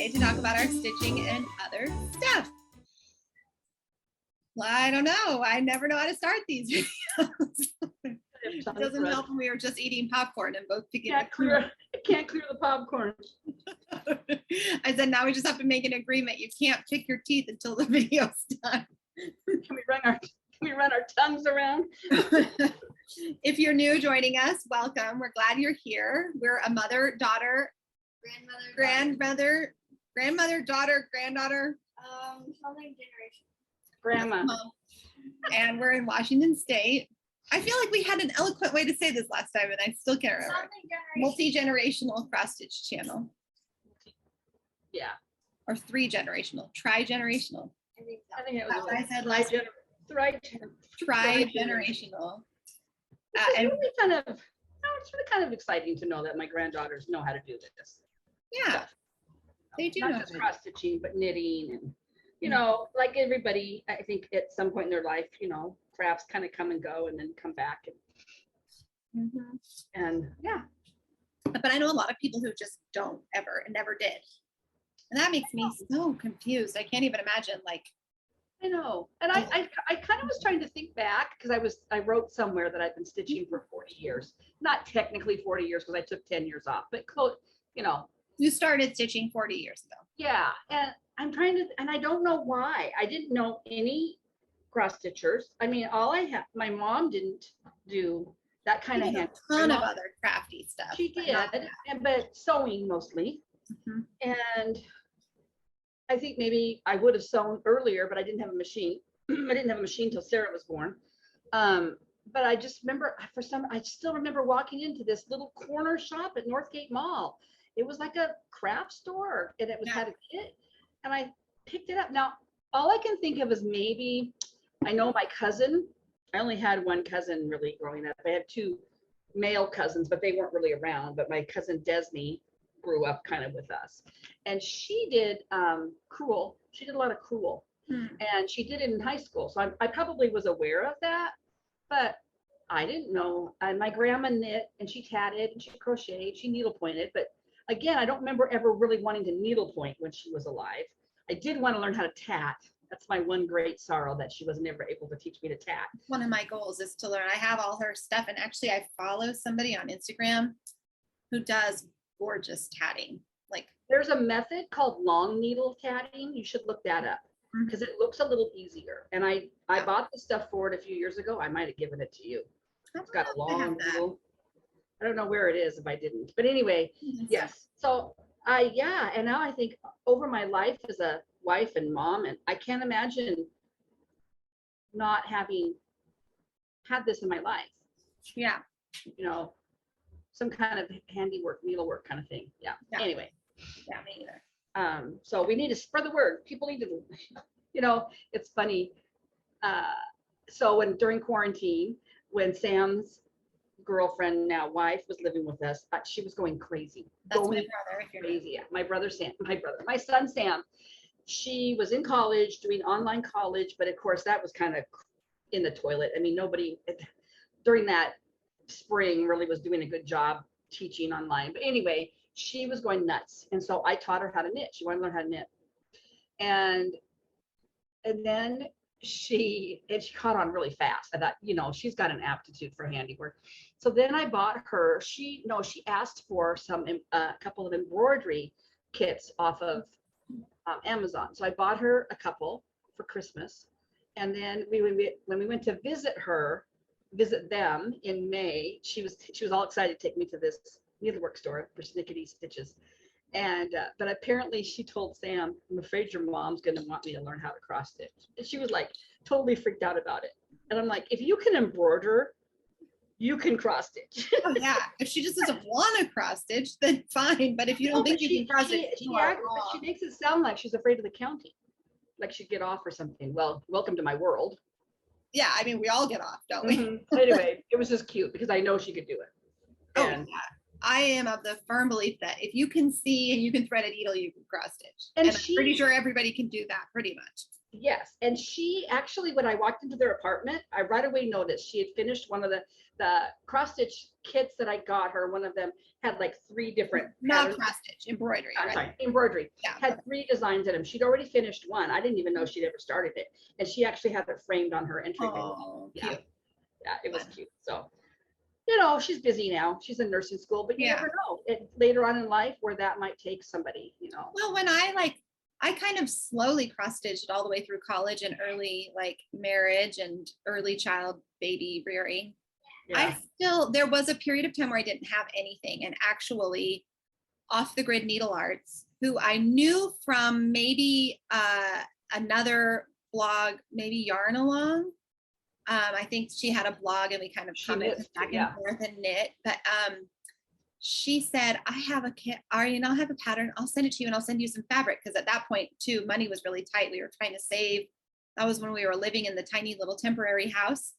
today to talk about our stitching and other stuff. Well, I don't know. I never know how to start these videos. It doesn't help when we were just eating popcorn and both picking I can't clear the popcorn. I said, now we just have to make an agreement. You can't pick your teeth until the video's done. Can we run our tongues around? If you're new joining us, welcome. We're glad you're here. We're a mother, daughter, grandmother, daughter, granddaughter, Something generation. Grandma. And we're in Washington State. I feel like we had an eloquent way to say this last time, and I still can't remember. Multi-generational cross stitch channel. Yeah. Or tri-generational. I think it was I said last tri-generational. And really it's really kind of exciting to know that my granddaughters know how to do this. Yeah, stuff. They do. Not just cross stitching, but knitting, and you know, like everybody, I think at some point in their life, you know, crafts kind of come and go and then come back, and yeah. But I know a lot of people who just don't ever and never did, and that makes me so confused. I can't even imagine. Like, I know, and I kind of was trying to think back because I wrote somewhere that I've been stitching for 40 years, not technically 40 years because I took 10 years off, but close, you know. You started stitching 40 years ago. Yeah, and I'm trying to, and I don't know why. I didn't know any cross stitchers. I mean, my mom didn't do that kind of hand. A ton of other crafty stuff. She did, but sewing mostly. And I think maybe I would have sewn earlier, but I didn't have a machine. I didn't have a machine till Sarah was born. But I just remember, I still remember walking into this little corner shop at Northgate Mall. It was like a craft store, and it had a kit, and I picked it up. Now, all I can think of is maybe, I know my cousin, I only had one cousin really growing up. I had two male cousins, but they weren't really around. But my cousin Desney grew up kind of with us, and she did crewel. She did a lot of crewel, and she did it in high school. So I probably was aware of that, but I didn't know. And my grandma knit, and she tatted, and she crocheted, she needle pointed, but again, I don't remember ever really wanting to needlepoint when she was alive. I did want to learn how to tat. That's my one great sorrow, that she was never able to teach me to tat. One of my goals is to learn. I have all her stuff, and actually I follow somebody on Instagram who does gorgeous tatting. Like, there's a method called long needle tatting. You should look that up because it looks a little easier. And I bought the stuff for it a few years ago. I might have given it to you. It's got a long needle. I don't know where it is if I didn't, but anyway, yes. So yeah, and now I think over my life as a wife and mom, and I can't imagine not having had this in my life. Yeah. You know, some kind of handiwork, needlework kind of thing. Yeah. Anyway. Yeah, me either. So we need to spread the word. People need to, you know, it's funny. So during quarantine, when Sam's girlfriend, now wife, was living with us, she was going crazy. That's my brother. If you're crazy. Yeah. My son Sam, she was in college doing online college, but of course that was kind of in the toilet. I mean, nobody during that spring really was doing a good job teaching online. But anyway, she was going nuts, and so I taught her how to knit. She wanted to learn how to knit, and then she caught on really fast. I thought, you know, she's got an aptitude for handiwork. So then I bought her, she asked for a couple of embroidery kits off of Amazon. So I bought her a couple for Christmas. And then when we went to visit them in May, she was all excited to take me to this needlework store for Snickety Stitches. And but apparently she told Sam, I'm afraid your mom's going to want me to learn how to cross stitch. And she was like totally freaked out about it. And I'm like, if you can embroider, you can cross stitch. Oh yeah. If she just doesn't want to cross stitch, then fine. But if you don't think you can cross stitch, she makes it sound like she's afraid of the counting, like she'd get off or something. Well, welcome to my world. Yeah, I mean, we all get off, don't we? Anyway, it was just cute because I know she could do it. And yeah. I am of the firm belief that if you can see and you can thread a needle, you can cross stitch. And I'm pretty sure everybody can do that pretty much. Yes. And she actually, when I walked into their apartment, I right away noticed she had finished one of the cross stitch kits that I got her, one of them had like 3 different Not patterns. cross stitch, embroidery. I'm Right? sorry, embroidery. Yeah. Had 3 designs in them. She'd already finished one. I didn't even know she'd ever started it. And she actually had it framed on her entryway. Oh, Yeah. cute. Yeah, it was cute. So, you know, she's busy now. She's in nursing school, but you Yeah. never know later on in life where that might take somebody, you know. Well, when I kind of slowly cross stitched all the way through college and early like marriage and early child baby rearing. Yeah. There was a period of time where I didn't have anything, and actually Off the Grid Needle Arts, who I knew from maybe another blog, maybe Yarn Along. I think she had a blog and we kind of commented back and forth and knit, but she said, I have a kit, Ari, and I'll have a pattern. I'll send it to you and I'll send you some fabric. Because at that point too, money was really tight. We were trying to save. That was when we were living in the tiny little temporary house.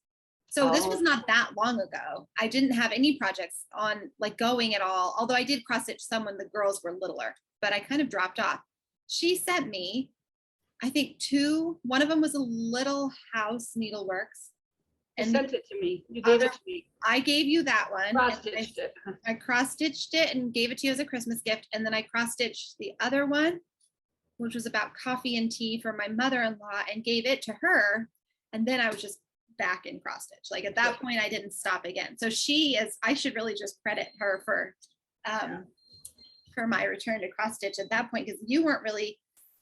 So this was not that long ago. I didn't have any projects on like going at all. Although I did cross stitch some when the girls were littler, but I kind of dropped off. She sent me, I think 2, one of them was a Little House Needleworks. You sent it to me. You gave it to me. I gave you that one. Cross-stitched it. I cross-stitched it and gave it to you as a Christmas gift. And then I cross-stitched the other one, which was about coffee and tea for my mother-in-law, and gave it to her. And then I was just back in cross-stitch. Like at that point, I didn't stop again. So I should really just credit her for my return to cross-stitch at that point, because you weren't really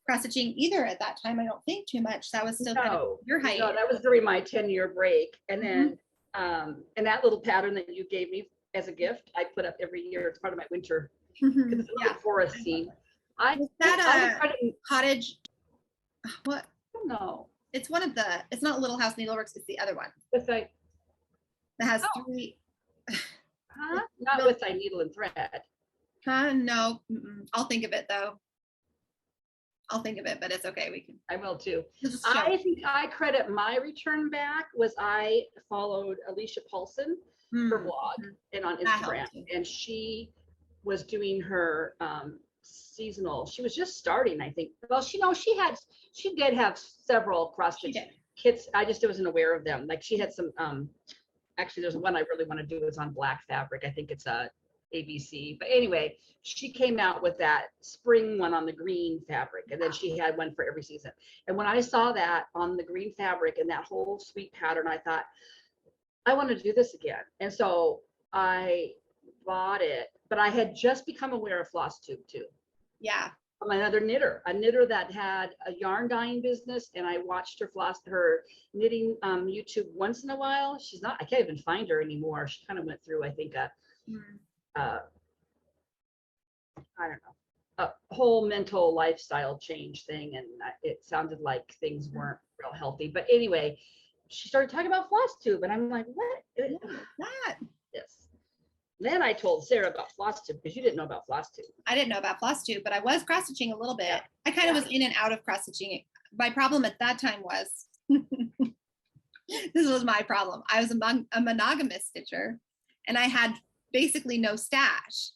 cross-stitching either at that time, I don't think too much. That was still kind of your height. No, that was during my 10-year break. And then and that little pattern that you gave me as a gift, I put up every year. It's part of my winter because it's a little forest scene. Was that a cottage? What? I don't know. It's one of the, it's not Little House Needleworks, it's the other one. With like that has 3. Not with side needle and thread. No. I'll think of it though. I'll think of it, but it's okay. We can. I will too. I think I credit my return back was I followed Alicia Paulson, her blog, and on Instagram, and she was doing her seasonal. She was just starting, I think. Well, she did have several cross stitch kits. I just wasn't aware of them. Like she had some. Actually, there's one I really want to do is on black fabric. I think it's a ABC. But anyway, she came out with that spring one on the green fabric, and then she had one for every season. And when I saw that on the green fabric and that whole sweet pattern, I thought, I want to do this again. And so I bought it, but I had just become aware of Flosstube too. Yeah. I'm another knitter, a knitter that had a yarn dyeing business, and I watched her knitting YouTube once in a while. She's not, I can't even find her anymore. She kind of went through, I think, I don't know, a whole mental lifestyle change thing, and it sounded like things weren't real healthy. But anyway, she started talking about Flosstube, and I'm like, what is that? Yes. Then I told Sarah about Flosstube because you didn't know about Flosstube. I didn't know about Flosstube, but I was cross stitching a little bit. Yeah. I kind of was in and out of cross stitching. My problem at that time was this was my problem. I was a monogamous stitcher, and I had basically no stash.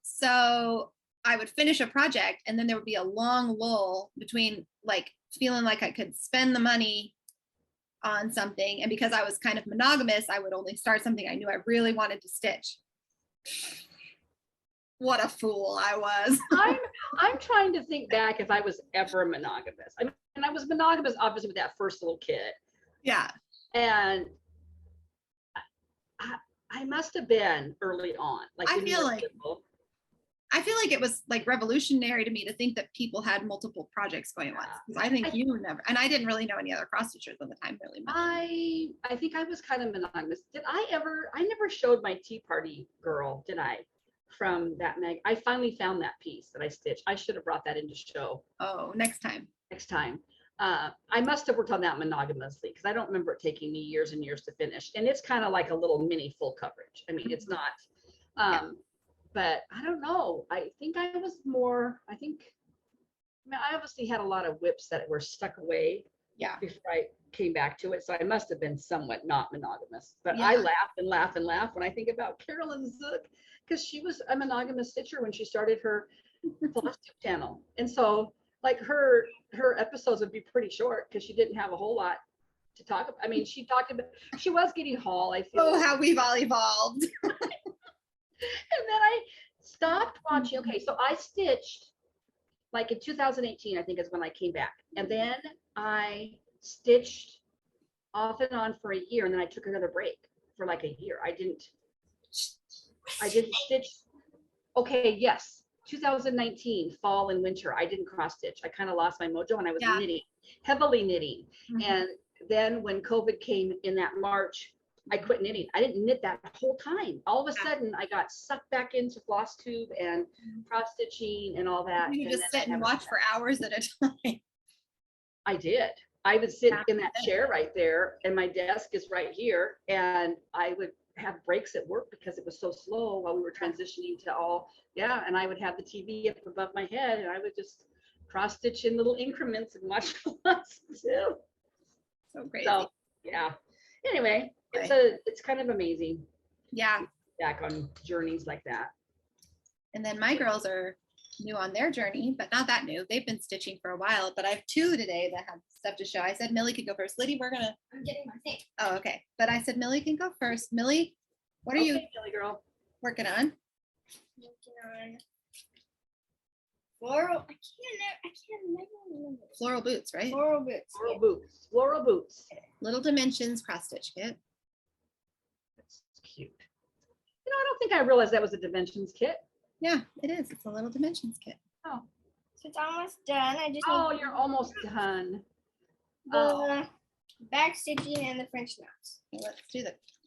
So I would finish a project, and then there would be a long lull between like feeling like I could spend the money on something. And because I was kind of monogamous, I would only start something I knew I really wanted to stitch. What a fool I was. I'm trying to think back if I was ever monogamous. I mean, I was monogamous obviously with that first little kid. Yeah. And I must have been early on. Like I feel like it was like revolutionary to me to think that people had multiple projects going on. I think you never, and I didn't really know any other cross stitchers at the time really much. I think I was kind of monogamous. I never showed my Tea Party girl, did I? From that mag. I finally found that piece that I stitched. I should have brought that into show. Oh, next time. I must have worked on that monogamously because I don't remember it taking me years and years to finish. And it's kind of like a little mini full coverage. I mean, it's not, but I don't know. I think I was more, I obviously had a lot of whips that were stuck away before I came back to it. So I must have been somewhat not monogamous, but I laugh and laugh and laugh when I think about Carolyn Zook, because she was a monogamous stitcher when she started her Flosstube channel. And so like her episodes would be pretty short because she didn't have a whole lot to talk about. I mean, she talked about, she was getting haul, I feel. Oh, how we've all evolved. And then I stopped watching. Okay, so I stitched like in 2018, I think is when I came back. And then I stitched off and on for a year, and then I took another break for like a year. I didn't stitch. Okay, yes. 2019, fall and winter, I didn't cross stitch. I kind of lost my mojo and I was knitting, heavily knitting. And then when COVID came in that March, I quit knitting. I didn't knit that whole time. All of a sudden, I got sucked back into Flosstube and cross stitching and all that. You and just sit and watch for hours at a time. I did. I would sit in that chair right there, and my desk is right here, and I would have breaks at work because it was so slow while we were transitioning to all, and I would have the TV up above my head, and I would just cross stitch in little increments and watch too. So crazy. So yeah. Anyway, it's kind of amazing. Yeah. Back on journeys like that. And then my girls are new on their journey, but not that new. They've been stitching for a while, but I have two today that have stuff to show. I said Millie could go first. Liddy, I'm getting my thing. Oh, okay. But I said Millie can go first. Millie, what are you Millie girl? working on? Working on floral. I can't remember. Floral boots, right? Floral boots. Floral boots. Floral boots. Little Dimensions cross stitch kit. That's cute. You know, I don't think I realized that was a Dimensions kit. Yeah, it is. It's a Little Dimensions kit. Oh. So it's almost done. I just Oh, need you're almost done. the back stitching and the French knots.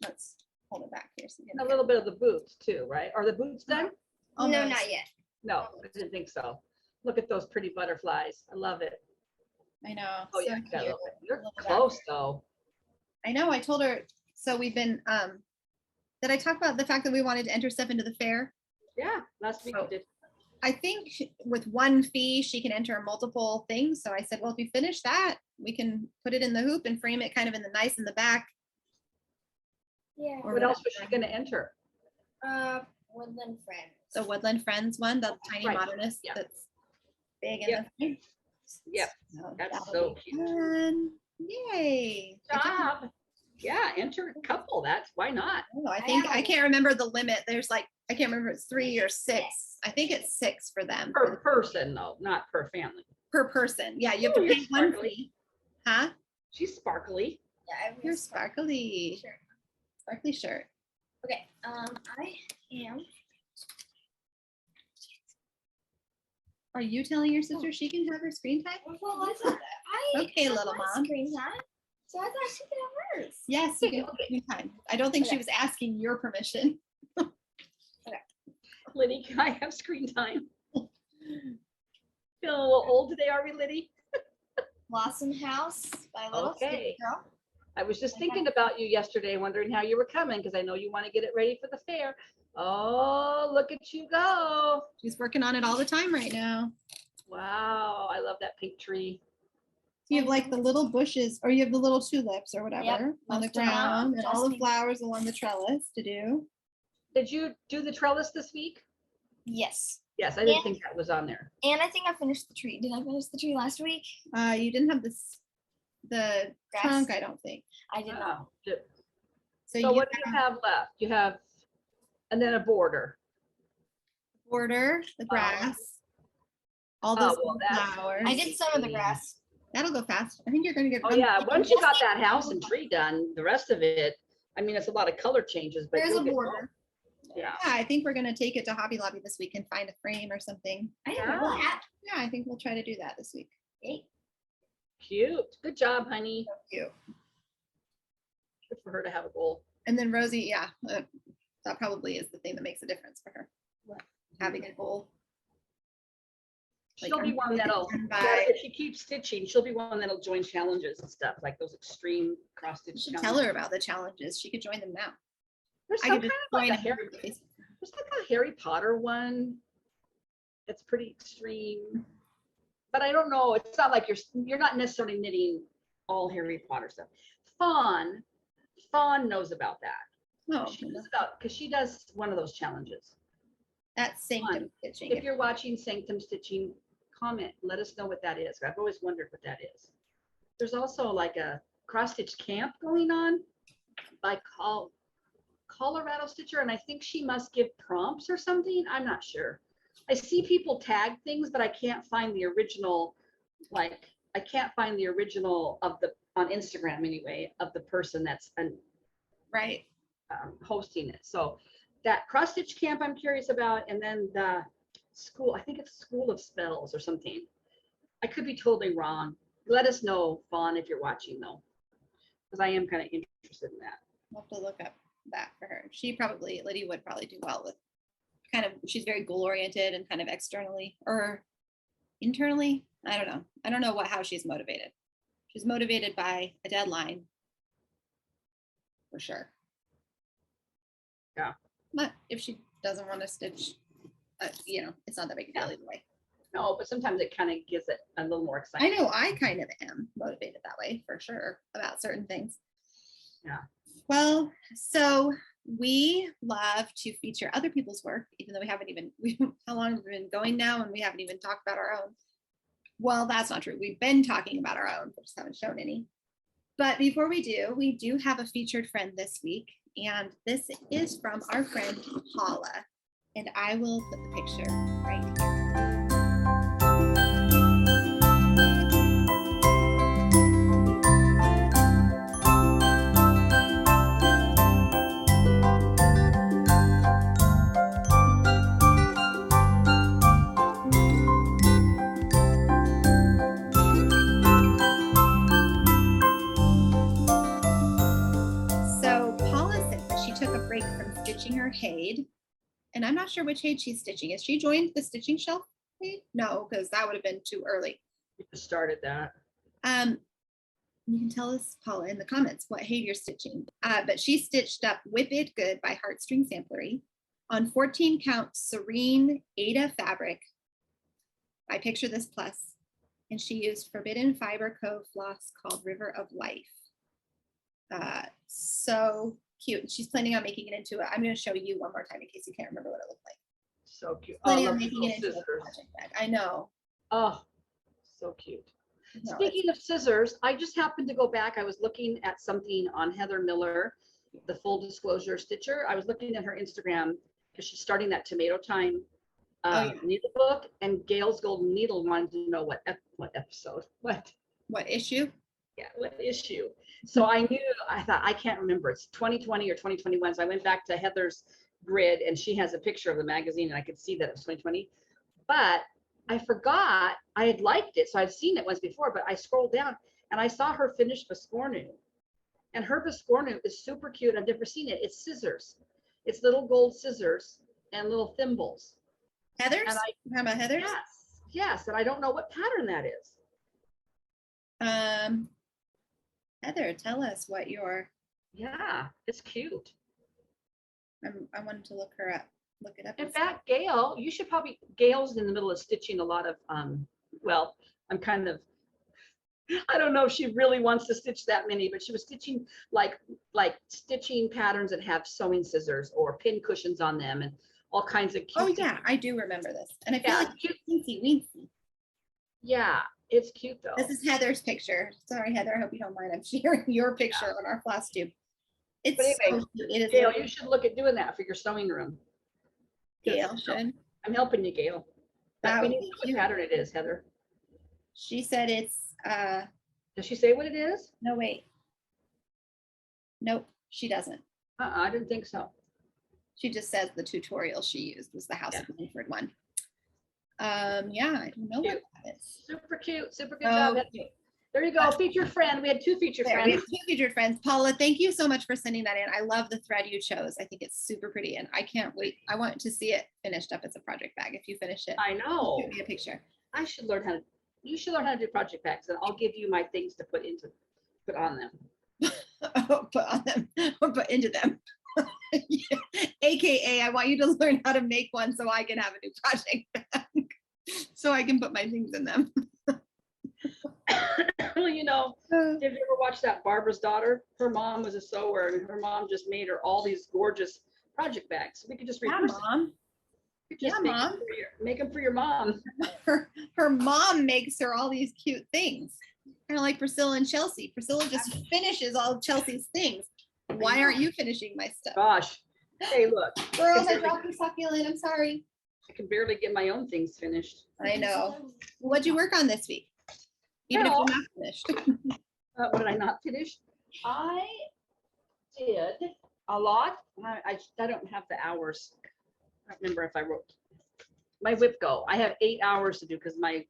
Let's hold it back here. So A little bit of the boots too, right? Are the boots done? No, not yet. No, I didn't think so. Look at those pretty butterflies. I love it. I know. Oh so yeah, got a cute. little bit. You're Love that. close though. I know. I told her. So we've been. Did I talk about the fact that we wanted to enter stuff into the fair? Yeah, last week Oh. you did. I think with one fee, she can enter multiple things. So I said, well, if you finish that, we can put it in the hoop and frame it kind of in the nice in the back. Yeah. Or What else was she going to enter? Woodland Friends. The Woodland Friends one, the tiny Right. modernist Yeah. that's big in Yep. the frame. Yep. So That's that'll so be cute. fun. Yay. Good job. Yeah, enter a couple. That's why not? Oh, I think I can't remember the limit. There's like, I can't remember if it's 3 or 6. I think it's 6 for them. Per person though, not per family. Per person. Yeah, you have Oh, to you're pay one sparkly. fee. Huh? She's sparkly. Yeah, You're sparkly. Sure. Sparkly shirt. Okay. I am. Are you telling your sister she can have her screen time? Well, I thought that Okay, have little my mom. Screen time. So I thought she could have hers. Yes, you can have Okay. screen time. I don't think she Okay. was asking your permission. Liddy, can I have screen time? Feeling a little old today, are we, Liddy? Blossom House by Little Okay. Stitch Girl. I was just thinking about you yesterday, wondering how you were coming, because I know you want to get it ready for the fair. Oh, look at you go. She's working on it all the time right now. Wow, I love that pink tree. You have like the little bushes, or you have the little tulips or whatever on the most of them. ground, and all the Just- flowers along the trellis to do. Did you do the trellis this week? Yes. Yes, I didn't Yeah. think that was on there. And I think I finished the tree. Did I finish the tree last week? You didn't have the Grass? trunk, I don't think. I did not. Oh, good. So, So you what do you have left? You have, and then a border. border, the grass, all those well, that's flowers. I did some of the easy. grass. That'll go fast. I think you're gonna get. Oh yeah, once you got that house and tree done, the rest of it, I mean, it's a lot of color changes, but There's you'll a get border. going. Yeah. Yeah, I think we're gonna take it to Hobby Lobby this week and find a frame or something. I didn't know Yeah. that. Yeah, I think we'll try to do that this week. Yay. Cute. Good job, honey. Thank you. Good for her to have a goal. And then Rosie, yeah, that probably is the thing that makes a difference for her. Having a goal. Like, She'll be I'm one really that'll, concerned by- if she keeps stitching, she'll be one that'll join challenges and stuff, like those extreme cross You stitch should challenges. tell her about the challenges. She could join them now. There's I some could kind just of like join a them. Harry, there's like a Harry Potter one. It's pretty extreme, but I don't know. It's not like you're not necessarily knitting all Harry Potter stuff. Fawn knows about that. Oh, She knows about, because she does one of those challenges. that's Sanctum Stitching. If you're watching Sanctum Stitching, comment, let us know what that is. I've always wondered what that is. There's also like a cross stitch camp going on by Colorado Stitcher, and I think she must give prompts or something. I'm not sure. I see people tag things, but I can't find the original. Like, I can't find the original of the on Instagram anyway of the person that's Right. Hosting it. So that cross stitch camp I'm curious about, and then the school. I think it's School of Spells or something. I could be totally wrong. Let us know, Fawn, if you're watching though, because I am kind of interested in that. We'll have to look up that for her. Lydia would probably do well with kind of, she's very goal oriented and kind of externally or internally. I don't know how she's motivated. She's motivated by a deadline for sure. Yeah. But if she doesn't want to stitch, it's not that big a deal either way. No, but sometimes it kind of gives it a little more I excitement. know I kind of am motivated that way for sure about certain things. Yeah. Well, so we love to feature other people's work, even though how long have we been going now and we haven't even talked about our own. Well, that's not true. We've been talking about our own, but just haven't shown any. But before we do have a featured friend this week, and this is from our friend Paula, and I will put the picture right here. So Paula said that she took a break from stitching her Haid, and I'm not sure which Haid she's stitching. Has she joined the stitching shelf Haid? No, because that would have been too early. We just started that. You can tell us, Paula, in the comments what Haid you're stitching. But she stitched up Whip It Good by Heartstring Samplery on 14 count Serene Ada fabric by Picture This Plus, and she used Forbidden Fiber Co. floss called River of Life. So cute. She's planning on making it into I'm going to show you one more time in case you can't remember what it looked like. So cute. Planning Oh, on making it into scissors. a project bag. I know. Oh, so cute. No, Speaking of scissors, I just happened to go back. I was looking at something on Heather Miller, the Full Disclosure Stitcher. I was looking at her Instagram because she's starting that Tomato Time needle book, and Gail's Golden Needle wanted to know what episode, what issue? Yeah, what issue. So I thought, I can't remember. It's 2020 or 2021. So I went back to Heather's grid, and she has a picture of the magazine, and I could see that it was 2020. But I forgot I had liked it. So I've seen it once before, but I scrolled down and I saw her finish Biscornu. And her Biscornu is super cute. I've never seen it. It's scissors. It's little gold scissors and little thimbles. Heather's? And How about Heather's? Yes. And I don't know what pattern that is. Heather, tell us what your. Yeah, it's cute. I wanted to look her up. Look it up. In fact, Gail, you should probably, Gail's in the middle of stitching a lot of, well, I'm kind of, I don't know if she really wants to stitch that many, but she was stitching like stitching patterns that have sewing scissors or pin cushions on them and all kinds of cute. Oh yeah, I do remember this. And I feel like cute. Teensy weensy. Yeah, it's cute though. This is Heather's picture. Sorry, Heather, I hope you don't mind. I'm sharing your picture on our Flosstube. It's But anyway, so cute. It is Gail, you should look at doing that for your sewing room. Gail should. I'm helping you, Gail. That We would need be to know what cute. pattern it is, Heather. She said it's Does she say what it is? no wait. Nope, she doesn't. I didn't think so. She just says the tutorial she used was the House of Manfred one. Yeah, I don't know what that is. Super cute, super good job. Okay. There you go, featured friend. We had two featured There, we friends. have two featured friends. Paula, thank you so much for sending that in. I love the thread you chose. I think it's super pretty, and I can't wait. I want to see it finished up as a project bag. If you finish it, I know. shoot me a picture. I should learn how to. You should learn how to do project bags, and I'll give you my things to put on them. Put on them or put into them. Yeah. AKA, I want you to learn how to make one so I can have a new project bag, so I can put my things in them. Well, you know, have you ever watched that Barbara's Daughter? Her mom was a sewer, and her mom just made her all these gorgeous project bags. We could just Yeah, reverse it. mom. You could just Yeah, make Mom. them for make them for your mom. Her mom makes her all these cute things. Kind of like Priscilla and Chelsea. Priscilla just finishes all of Chelsea's things. Why aren't you finishing my stuff? Gosh. Hey, look. Girls, I dropped your succulent. I'm sorry. I can barely get my own things finished. I know. What'd you work on this week? Even Well, if you're not finished. what did I not finish? I did a lot. I don't have the hours. I don't remember if I wrote my whip go. I have 8 hours to do because my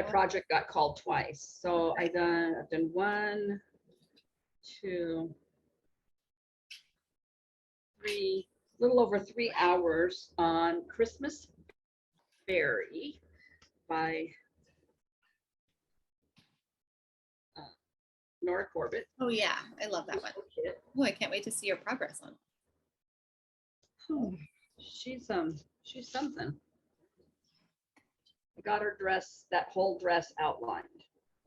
project got called twice. So I've done 1, 2, 3, a little over 3 hours on Christmas Berry by Nora Corbett. Oh yeah, I love that one. Oh, I can't wait to see your progress on. Oh, she's something. I got her dress, that whole dress outlined.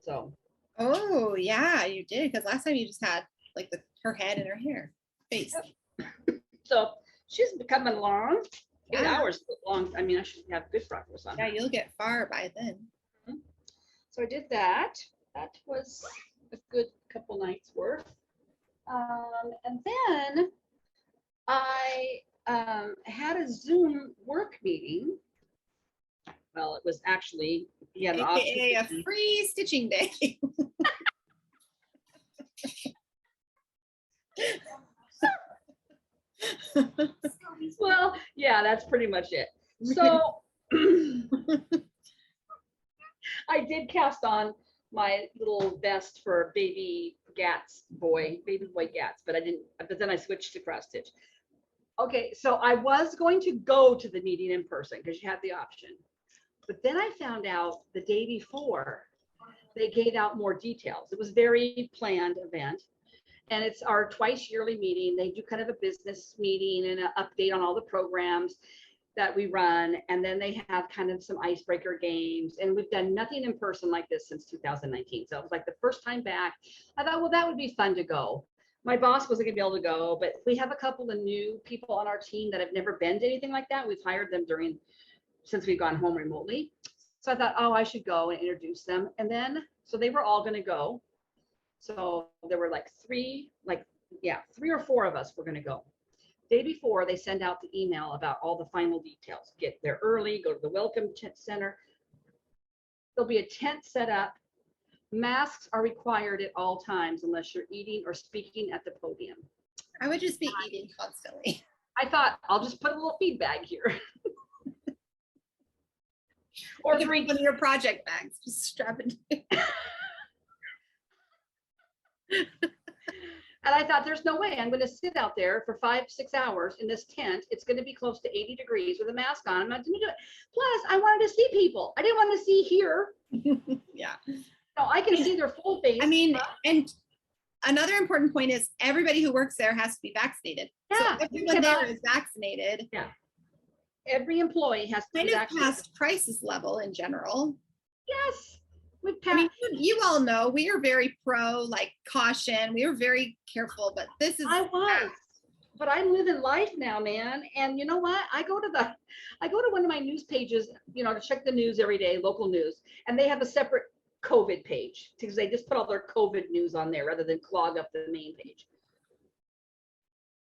So. Oh yeah, you did, because last time you just had like her head and her hair, face. Yep. So she's coming along. 8 Yeah. hours long. I mean, I should have good progress on Yeah, her. you'll get far by then. So I did that. That was a good couple nights worth. And then I had a Zoom work meeting. Well, it was actually, yeah, AKA a free stitching day. well, yeah, that's pretty much it. So I did cast on my little vest for baby boy Gats, but I didn't, but then I switched to cross stitch. Okay, so I was going to go to the meeting in person because you had the option. But then I found out the day before they gave out more details. It was a very planned event. And it's our twice yearly meeting. They do kind of a business meeting and an update on all the programs that we run. And then they have kind of some icebreaker games. And we've done nothing in person like this since 2019. So it was like the first time back. I thought, well, that would be fun to go. My boss wasn't gonna be able to go, but we have a couple of new people on our team that have never been to anything like that. We've hired them since we've gone home remotely. So I thought, oh, I should go and introduce them. And then, so they were all gonna go. So there were like 3 or 4 of us were gonna go. Day before, they send out the email about all the final details. Get there early, go to the welcome center. There'll be a tent set up. Masks are required at all times unless you're eating or speaking at the podium. I would just be eating constantly. I thought, I'll just put a little feed bag here. Or one of your project bags, just strap it. And I thought, there's no way I'm going to sit out there for 5-6 hours in this tent. It's going to be close to 80 degrees with a mask on. I'm not going to do it. Plus, I wanted to see people. I didn't want to see here. Yeah. No, I can see their full face. I mean, and another important point is everybody who works there has to be vaccinated. Yeah, so everyone there is vaccinated. Yeah. Every employee has to kind be of vaccinated. past crisis level in general. Yes. I mean, you all know we are very pro like caution. We are very careful, but this is. I was, but I'm living life now, man. And you know what? I go to one of my news pages, to check the news every day, local news, and they have a separate COVID page because they just put all their COVID news on there rather than clog up the main page.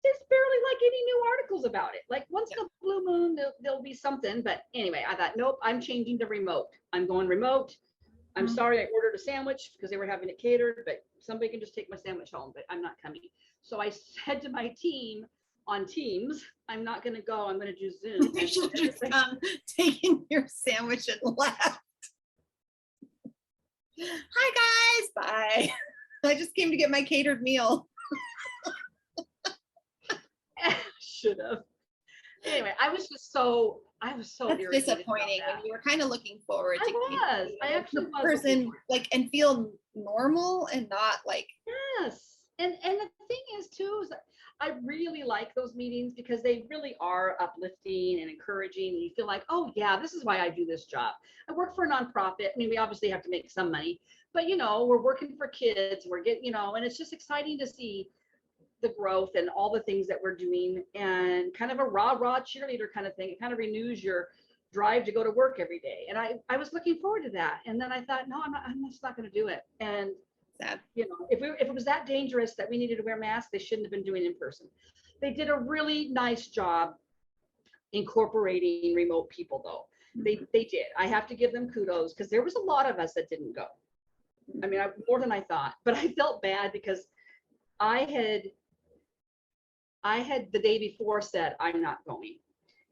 There's barely like any new articles about it. Like once in a blue moon, there'll be something. But anyway, I thought, nope, I'm changing to remote. I'm going remote. I'm sorry I ordered a sandwich because they were having it catered, but somebody can just take my sandwich home, but I'm not coming. So I said to my team on Teams, I'm not going to go. I'm going to do Zoom. You should just taking your sandwich and left. Hi guys, bye. I just came to get my catered meal. Should have. Anyway, I was so That's irritated. disappointing when you were kind of looking forward to I actually was person like and feel normal and not like. Yes. And the thing is too, is I really like those meetings because they really are uplifting and encouraging. And you feel like, oh yeah, this is why I do this job. I work for a nonprofit. I mean, we obviously have to make some money, but we're working for kids, we're getting, and it's just exciting to see the growth and all the things that we're doing and kind of a rah cheerleader kind of thing. It kind of renews your drive to go to work every day. And I was looking forward to that. And then I thought, no, I'm just not going to do it. And Sad. you know, if it was that dangerous that we needed to wear masks, they shouldn't have been doing it in person. They did a really nice job incorporating remote people, though. They did. I have to give them kudos, because there was a lot of us that didn't go. I mean, more than I thought. But I felt bad because I had the day before said I'm not going,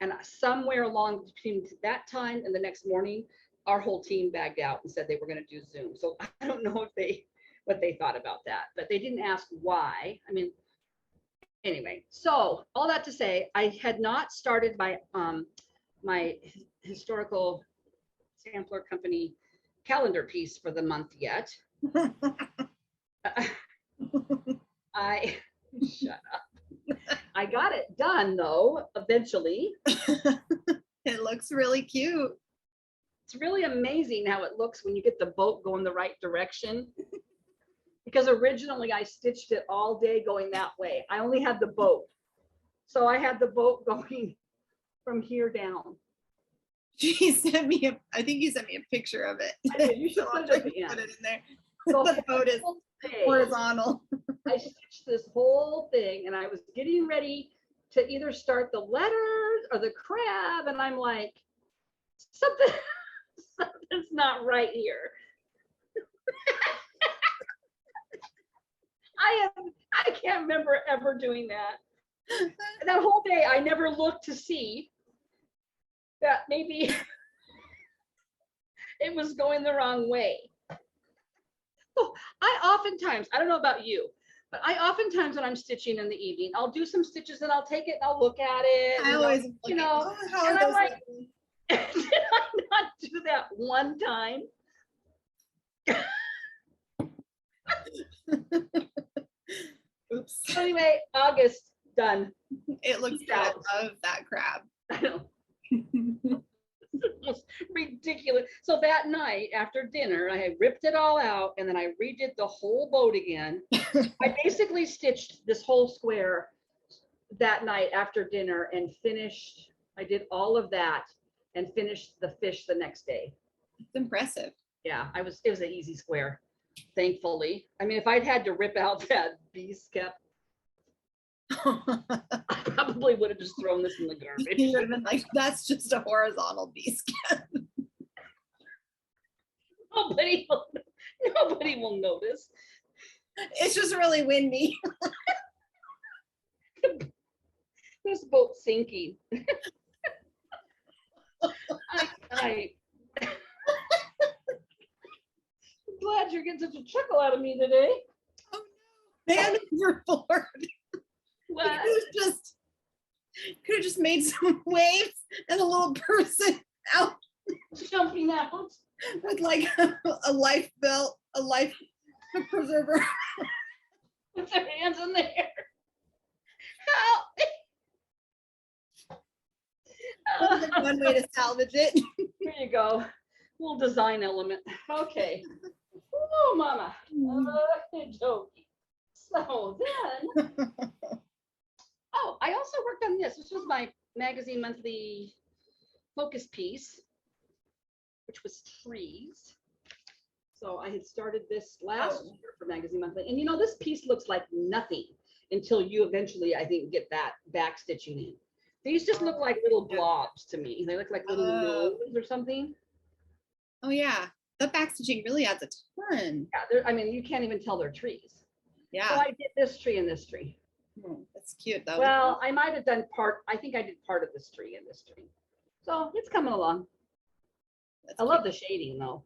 and somewhere along between that time and the next morning, our whole team bagged out and said they were going to do Zoom. So I don't know what they thought about that, but they didn't ask why. I mean, anyway, so all that to say, I had not started my my historical sampler company calendar piece for the month yet. I shut up. I got it done though, eventually. It looks really cute. It's really amazing how it looks when you get the boat going the right direction. Because originally I stitched it all day going that way. I only had the boat. So I had the boat going from here down. She sent me I think you sent me a picture of it. I did. You should put it at the end. Put it in there. So The boat is horizontal. I stitched this whole thing and I was getting ready to either start the letters or the crab, and I'm like, something's not right here. I can't remember ever doing that. That whole day I never looked to see that maybe it was going the wrong way. So I oftentimes, I don't know about you, but I oftentimes when I'm stitching in the evening, I'll do some stitches and I'll take it and I'll look at it. I always, you know, how and are I'm those like, looking? did I not do that one time? Oops. So anyway, August, done. It looks good. I love that crab. I know. It was ridiculous. So that night after dinner, I had ripped it all out and then I redid the whole boat again. I basically stitched this whole square that night after dinner and finished. I did all of that and finished the fish the next day. It's impressive. Yeah, it was an easy square, thankfully. I mean, if I'd had to rip out that beast cap, I probably would have just thrown this in the garbage. You would have been like, that's just a horizontal beast. Nobody will notice. It's just really windy. This boat's sinking. I'm glad you're getting such a chuckle out of me today. Oh no, man overboard. What? Could have just made some waves and a little person out Jumping out. with like a life belt, a life preserver. With their hands in the air. Help. One way to salvage it. Here you go. Little design element. Okay. Oh, mama. Jokey. So then, oh, I also worked on this. This was my magazine monthly focus piece, which was trees. So I had started this last year for Magazine Monthly. And you know, this piece looks like nothing until you eventually, I think, get that back stitching in. These just look like little blobs to me. They look like little nodes or something. Oh yeah, the back stitching really adds a ton. Yeah, I mean, you can't even tell they're trees. Yeah. So I did this tree and this tree. That's cute though. Well, I might have done part, I think I did part of this tree and this tree. So it's coming along. That's I love the shading though.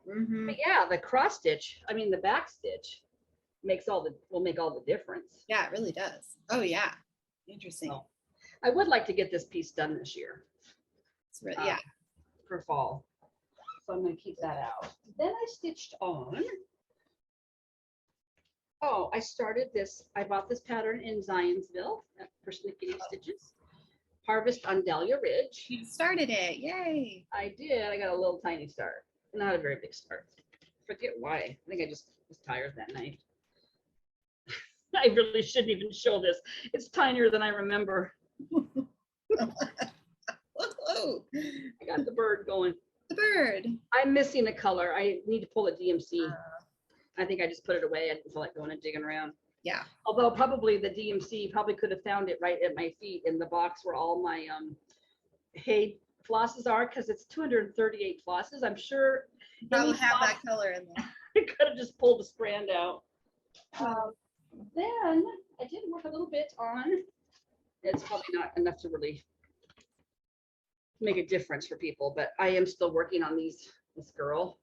Mm-hmm. But yeah, the cross stitch, I mean the back stitch will make all the difference. Yeah, it really does. Oh yeah. Interesting. So, I would like to get this piece done this year. It's really, yeah. For fall. So I'm going to keep that out. Then I stitched on. Oh, I started this. I bought this pattern in Zionsville at Persnickety Stitches. Harvest on Dahlia Ridge. You started it. Yay. I did. I got a little tiny start. Not a very big start. Forget why. I think I just was tired that night. I really shouldn't even show this. It's tinier than I remember. Whoa. I got the bird going. The bird. I'm missing a color. I need to pull a DMC. I think I just put it away. I didn't feel like going and digging around. Yeah. Although probably the DMC probably could have found it right at my feet in the box where all my hay flosses are, because it's 238 flosses. I'm sure Probably have that color in there. I could have just pulled the strand out. Then I did work a little bit on, it's probably not enough to really make a difference for people, but I am still working on this girl,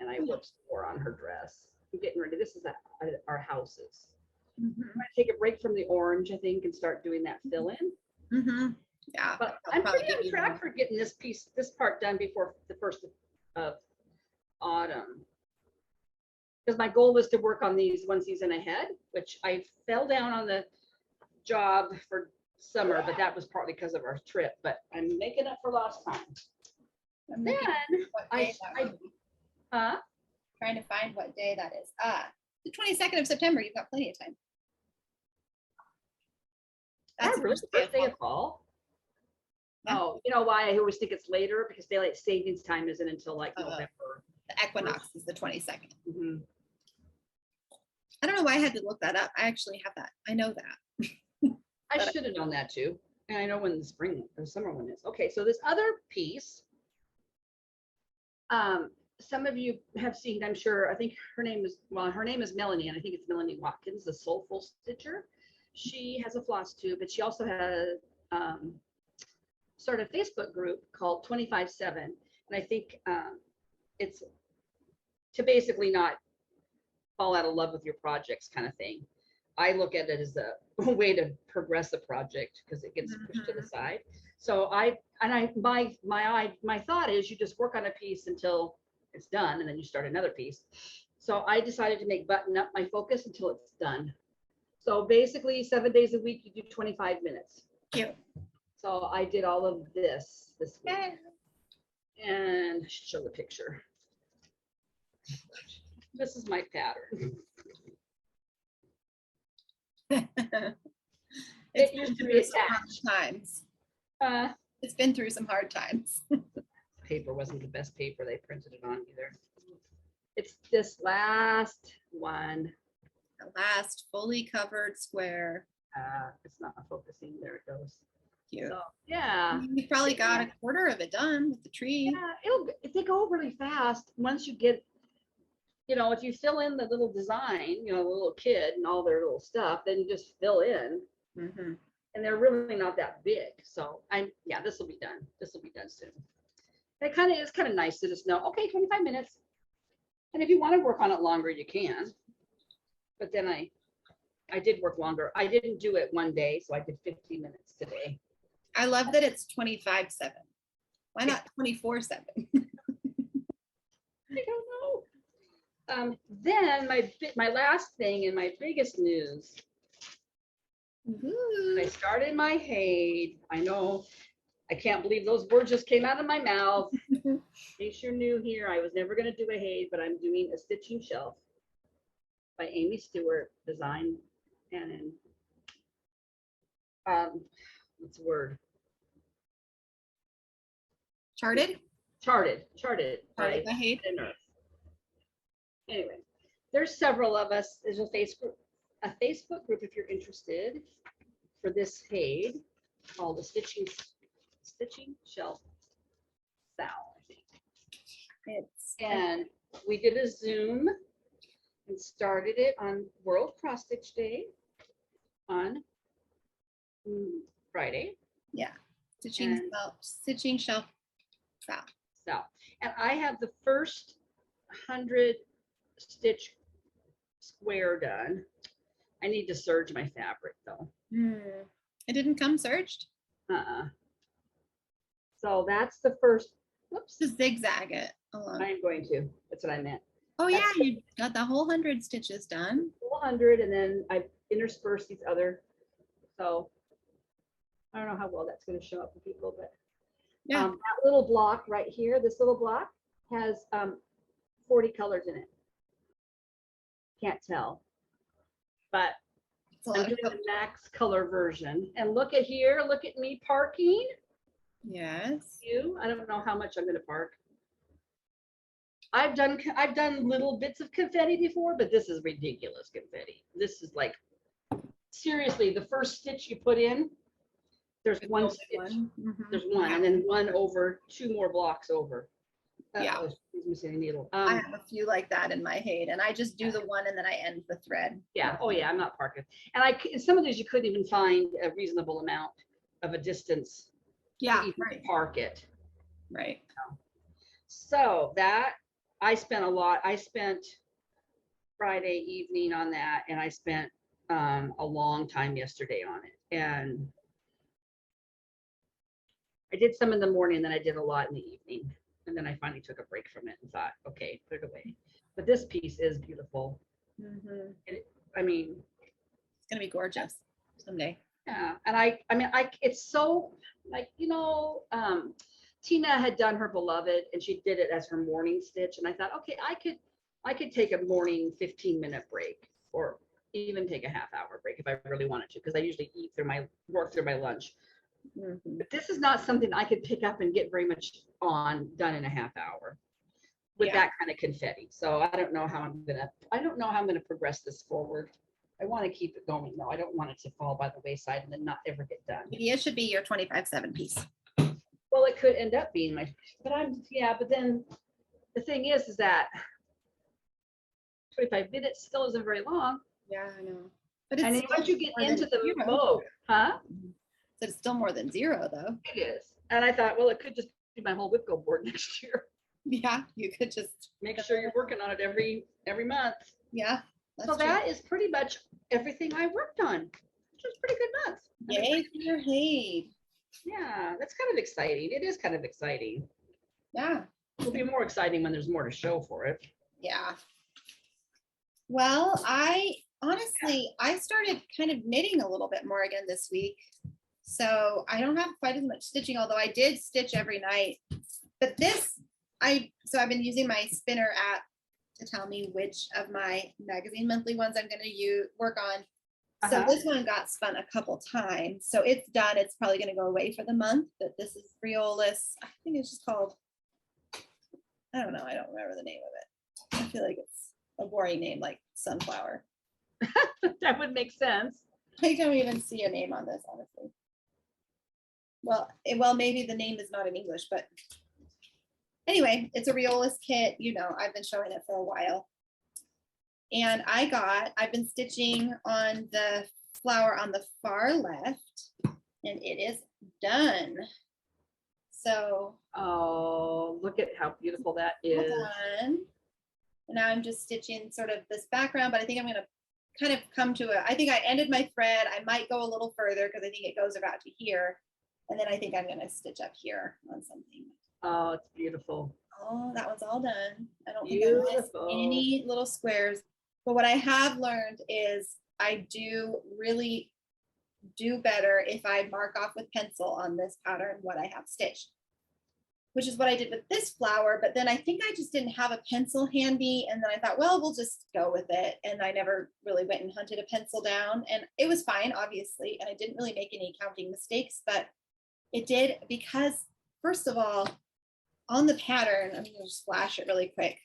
and I worked more on her dress. I'm getting ready. This is at our houses. I'm gonna take a break from the orange, I think, and start doing that fill in. Yeah. But I'm pretty on track for getting this part done before the 1st of autumn. Because my goal was to work on these one season ahead, which I fell down on the job for summer, but that was partly because of our trip. But I'm making up for lost time. Then trying to find what day that is. The 22nd of September. You've got plenty of time. That's really the first day of fall. Yeah. Oh, you know why I always think it's later? Because daylight savings time isn't until like November. The equinox is the 22nd. Mm-hmm. I don't know why I had to look that up. I actually have that. I know that. I should have known that too. And I know when the spring or summer one is. Okay, so this other piece, some of you have seen, I'm sure, I think her name is Melanie, and I think it's Melanie Watkins, the Soulful Stitcher. She has a Flosstube, but she also has started a Facebook group called 25/7. And I think it's to basically not fall out of love with your projects kind of thing. I look at it as a way to progress a project because it gets pushed to the side. So my thought is you just work on a piece until it's done, and then you start another piece. So I decided to make button up my focus until it's done. So basically 7 days a week, you do 25 minutes. Cute. So I did all of this week. And I should show the picture. This is my pattern. It used to be attached. Times. It's been through some hard times. Paper wasn't the best paper they printed it on either. It's this last one. The last fully covered square. It's not focusing. There it goes. Cute. So, yeah. You probably got a quarter of it done with the tree. Yeah, they go really fast once you get, if you fill in the little design, the little kid and all their little stuff, then you just fill in. And they're really not that big. So this will be done. This will be done soon. It's kind of nice to just know, okay, 25 minutes. And if you want to work on it longer, you can. But then I did work longer. I didn't do it one day, so I did 50 minutes today. I love that it's 25/7. Why not 24/7? I don't know. Then my last thing and my biggest news. I started my hay. I know I can't believe those words just came out of my mouth. In case you're new here, I was never going to do a hay, but I'm doing a stitching shelf by Amy Stewart, design and what's the word? Charted by Hay. Anyway, there's several of us. There's a Facebook group if you're interested for this hay called the Stitching Shelf SAL, I think. And we did a Zoom and started it on World Cross Stitch Day on Friday. Yeah, stitching shelf SAL. And I have the first 100 stitch square done. I need to serge my fabric though. It didn't come serged? So that's the first. Whoops. To zigzag it along. I'm going to. That's what I meant. Oh yeah, you got the whole 100 stitches done. 100, and then I interspersed these other. So I don't know how well that's going to show up for people, but yeah, that little block right here, this little block has 40 colors in it. Can't tell, but I'm doing the max color version. And look at here, look at me parking. Yes. You? I don't know how much I'm gonna park. I've done little bits of confetti before, but this is ridiculous confetti. This is like, seriously, the first stitch you put in, there's one Only stitch. one. Mhm. There's one, and then one over, two more blocks over. Yeah. Uh-oh, she's missing a needle. I have a few like that in my head, and I just do the one and then I end the thread. Yeah. Oh yeah, I'm not parking. And some of these you couldn't even find a reasonable amount of a distance to Yeah, even right. park it. Right. So that I spent a lot. I spent Friday evening on that, and I spent a long time yesterday on it. And I did some in the morning, and then I did a lot in the evening. And then I finally took a break from it and thought, okay, put it away. But this piece is beautiful. Mm-hmm. I mean, It's gonna be gorgeous someday. yeah. And I mean, it's so like, Tina had done her beloved and she did it as her morning stitch. And I thought, okay, I could take a morning 15-minute break or even take a half-hour break if I really wanted to, because I usually work through my lunch. Mm-hmm. But this is not something I could pick up and get very much done in a half hour with that kind of confetti. So I don't know how I'm gonna progress this forward. I want to keep it going though. I don't want it to fall by the wayside and then not ever get done. Maybe it should be your 25/7 piece. Well, it could end up being but then the thing is that 25 minutes still isn't very long. Yeah, I know. But And then still once you get more than into the zero. mode, huh? So it's still more than zero though. It is. And I thought, well, it could just be my whole whip go board next year. Yeah, you could just Make sure you're working on it every month. yeah. So that is pretty much everything I worked on, which was pretty good month. Yay for your Haid. Yeah, that's kind of exciting. It is kind of exciting. Yeah. It'll be more exciting when there's more to show for it. Yeah. Well, I started kind of knitting a little bit more again this week. So I don't have quite as much stitching, although I did stitch every night. But I've been using my spinner app to tell me which of my magazine monthly ones I'm going to work on. So this one got spun a couple times. So it's done. It's probably going to go away for the month. But this is Riolis. I think it's just called, I don't know. I don't remember the name of it. I feel like it's a boring name like sunflower. That would make sense. I don't even see a name on this, honestly. Well, maybe the name is not in English, but anyway, it's a Riolis kit. I've been showing it for a while. And I've been stitching on the flower on the far left, and it is done. So. Oh, look at how beautiful that is. Done. And now I'm just stitching sort of this background, but I think I'm going to kind of I think I ended my thread. I might go a little further because I think it goes about to here. And then I think I'm going to stitch up here on something. Oh, it's beautiful. Oh, that one's all done. I don't think I missed any little squares. But what I have learned is I do really do better if I mark off with pencil on this pattern what I have stitched, which is what I did with this flower. But then I think I just didn't have a pencil handy. And then I thought, well, we'll just go with it. And I never really went and hunted a pencil down. And it was fine, obviously. And I didn't really make any counting mistakes, but it did because, first of all, on the pattern, I'm going to just flash it really quick.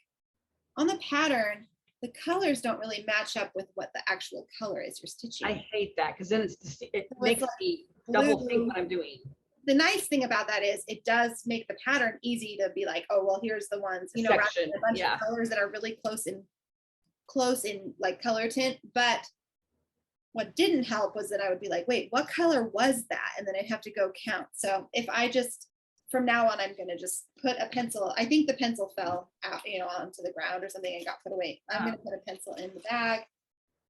On the pattern, the colors don't really match up with what the actual color is you're stitching. I hate that because then it makes me double think what I'm doing. The nice thing about that is it does make the pattern easy to be like, oh, well, here's the ones, rather than a bunch of colors that are really close in like color tint. But what didn't help was that I would be like, wait, what color was that? And then I'd have to go count. So if I just, from now on, I'm going to just put a pencil. I think the pencil fell out, onto the ground or something and got put away. I'm going to put a pencil in the bag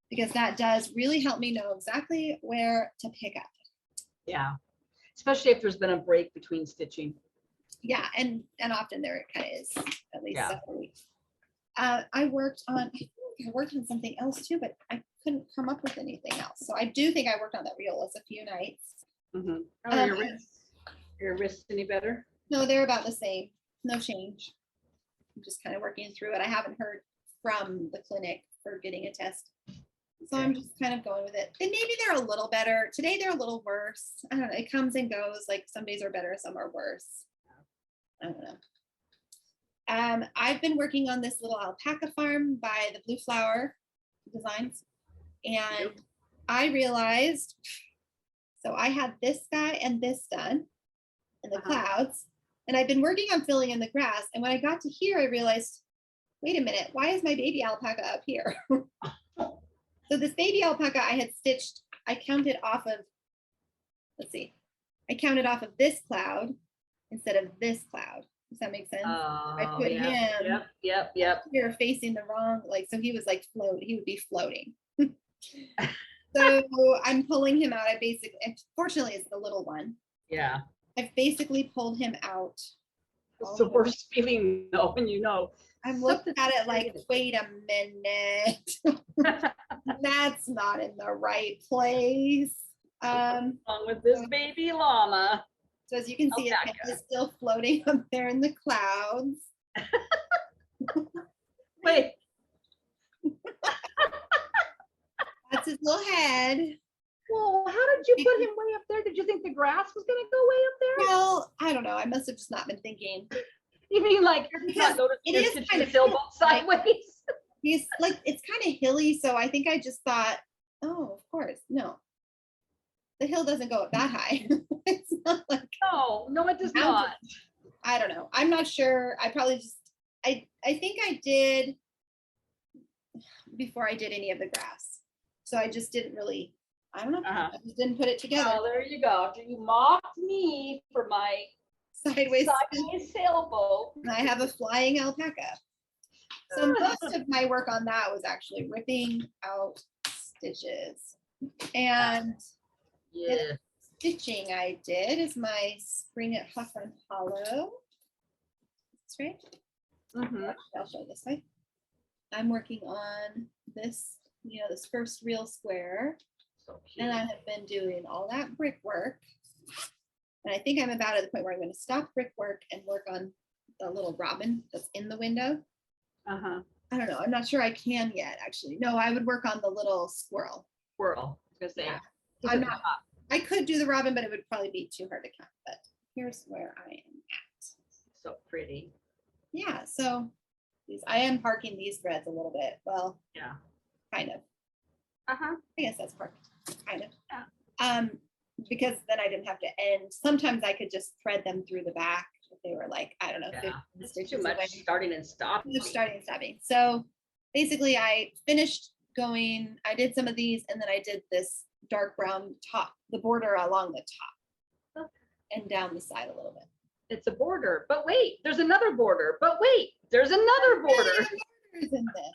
because that does really help me know exactly where to pick up. Yeah. Especially if there's been a break between stitching. Yeah, and often there kind of is, at least several weeks. I worked on something else too, but I couldn't come up with anything else. So I do think I worked on that Riolis a few nights. Mm-hmm. Are your wrists any better? No, they're about the same. No change. I'm just kind of working through it. I haven't heard from the clinic for getting a test. So I'm just kind of going with it. And maybe they're a little better. Today they're a little worse. I don't know. It comes and goes. Like some days are better, some are worse. I don't know. I've been working on this little alpaca farm by the Blue Flower Designs. And I realized, so I had this guy and this done in the clouds. And I've been working on filling in the grass. And when I got to here, I realized, wait a minute, why is my baby alpaca up here? So this baby alpaca I had stitched, I counted off of, let's see, I counted off of this cloud instead of this cloud. Does that make sense? I put him Yep. here facing the wrong, like, so he was like he would be floating. So I'm pulling him out. I basically, fortunately it's the little one. Yeah. I've basically pulled him out. It's the worst feeling though, when you know. I'm looking at it like, wait a minute. That's not in the right place. What's wrong with this baby llama? So as you can see, it's still floating up there in the clouds. Wait. That's his little head. Well, how did you put him way up there? Did you think the grass was going to go way up there? Well, I don't know. I must have just not been thinking. You mean like It is kind of sailboat sideways? He's like, it's kind of hilly, so I think I just thought, oh, of course, no. The hill doesn't go up that high. It's not like no, it does not. I don't know. I'm not sure. I probably just I think I did before I did any of the grass. So I just didn't really, I don't know. I just didn't put it together. Oh, there you go. You mocked me for my sideways sailboat. And I have a flying alpaca. So most of my work on that was actually ripping out stitches. And the stitching I did is my spring at Hawthorne Hollow. That's right. I'll show this way. I'm working on this, this first real square. So cute. And I have been doing all that brickwork. And I think I'm about at the point where I'm going to stop brickwork and work on the little robin that's in the window. I don't know. I'm not sure I can yet, actually. No, I would work on the little squirrel. I was gonna say. I'm not. I could do the robin, but it would probably be too hard to count. But here's where I am at. So pretty. Yeah. So I am parking these threads a little bit. Well, yeah, kind of. I guess that's parked. Kind of. Yeah. Because then I didn't have to end. Sometimes I could just thread them through the back if they were like, I don't know, 15 it's too much away. Starting and stopping. Starting and stopping. So basically I finished going, I did some of these and then I did this dark brown top, the border along the top and down the side a little bit. It's a border, but wait, there's another border, but wait, there's another border. In this.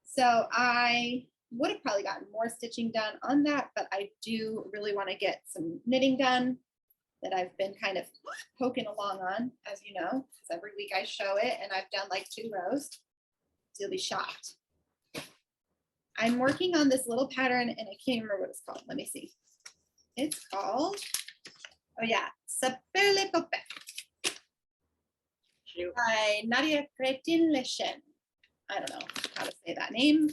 So I would have probably gotten more stitching done on that, but I do really want to get some knitting done that I've been kind of poking along on, as you know, because every week I show it and I've done like 2 rows. So you'll be shocked. I'm working on this little pattern and I can't remember what it's called. Let me see. It's called, oh yeah, Saper le Copain by Nadia Cretin-Lechen. I don't know how to say that name,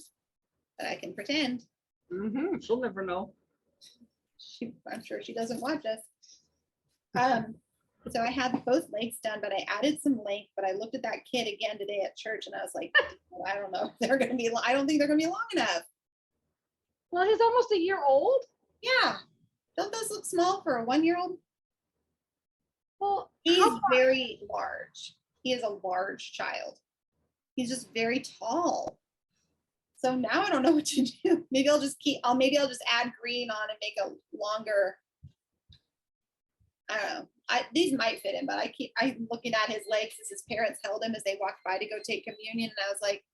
but I can pretend. She'll never know. I'm sure she doesn't watch us. So I had both lengths done, but I added some length, but I looked at that kid again today at church and I was like, I don't know if they're going to be, I don't think they're going to be long enough. Well, he's almost a year old. Yeah. Don't those look small for a 1-year-old? Well, he's very large. He is a large child. He's just very tall. So now I don't know what to do. Maybe I'll just maybe I'll just add green on and make a longer, I don't know. These might fit him, but I'm looking at his legs as his parents held him as they walked by to go take communion. And I was like,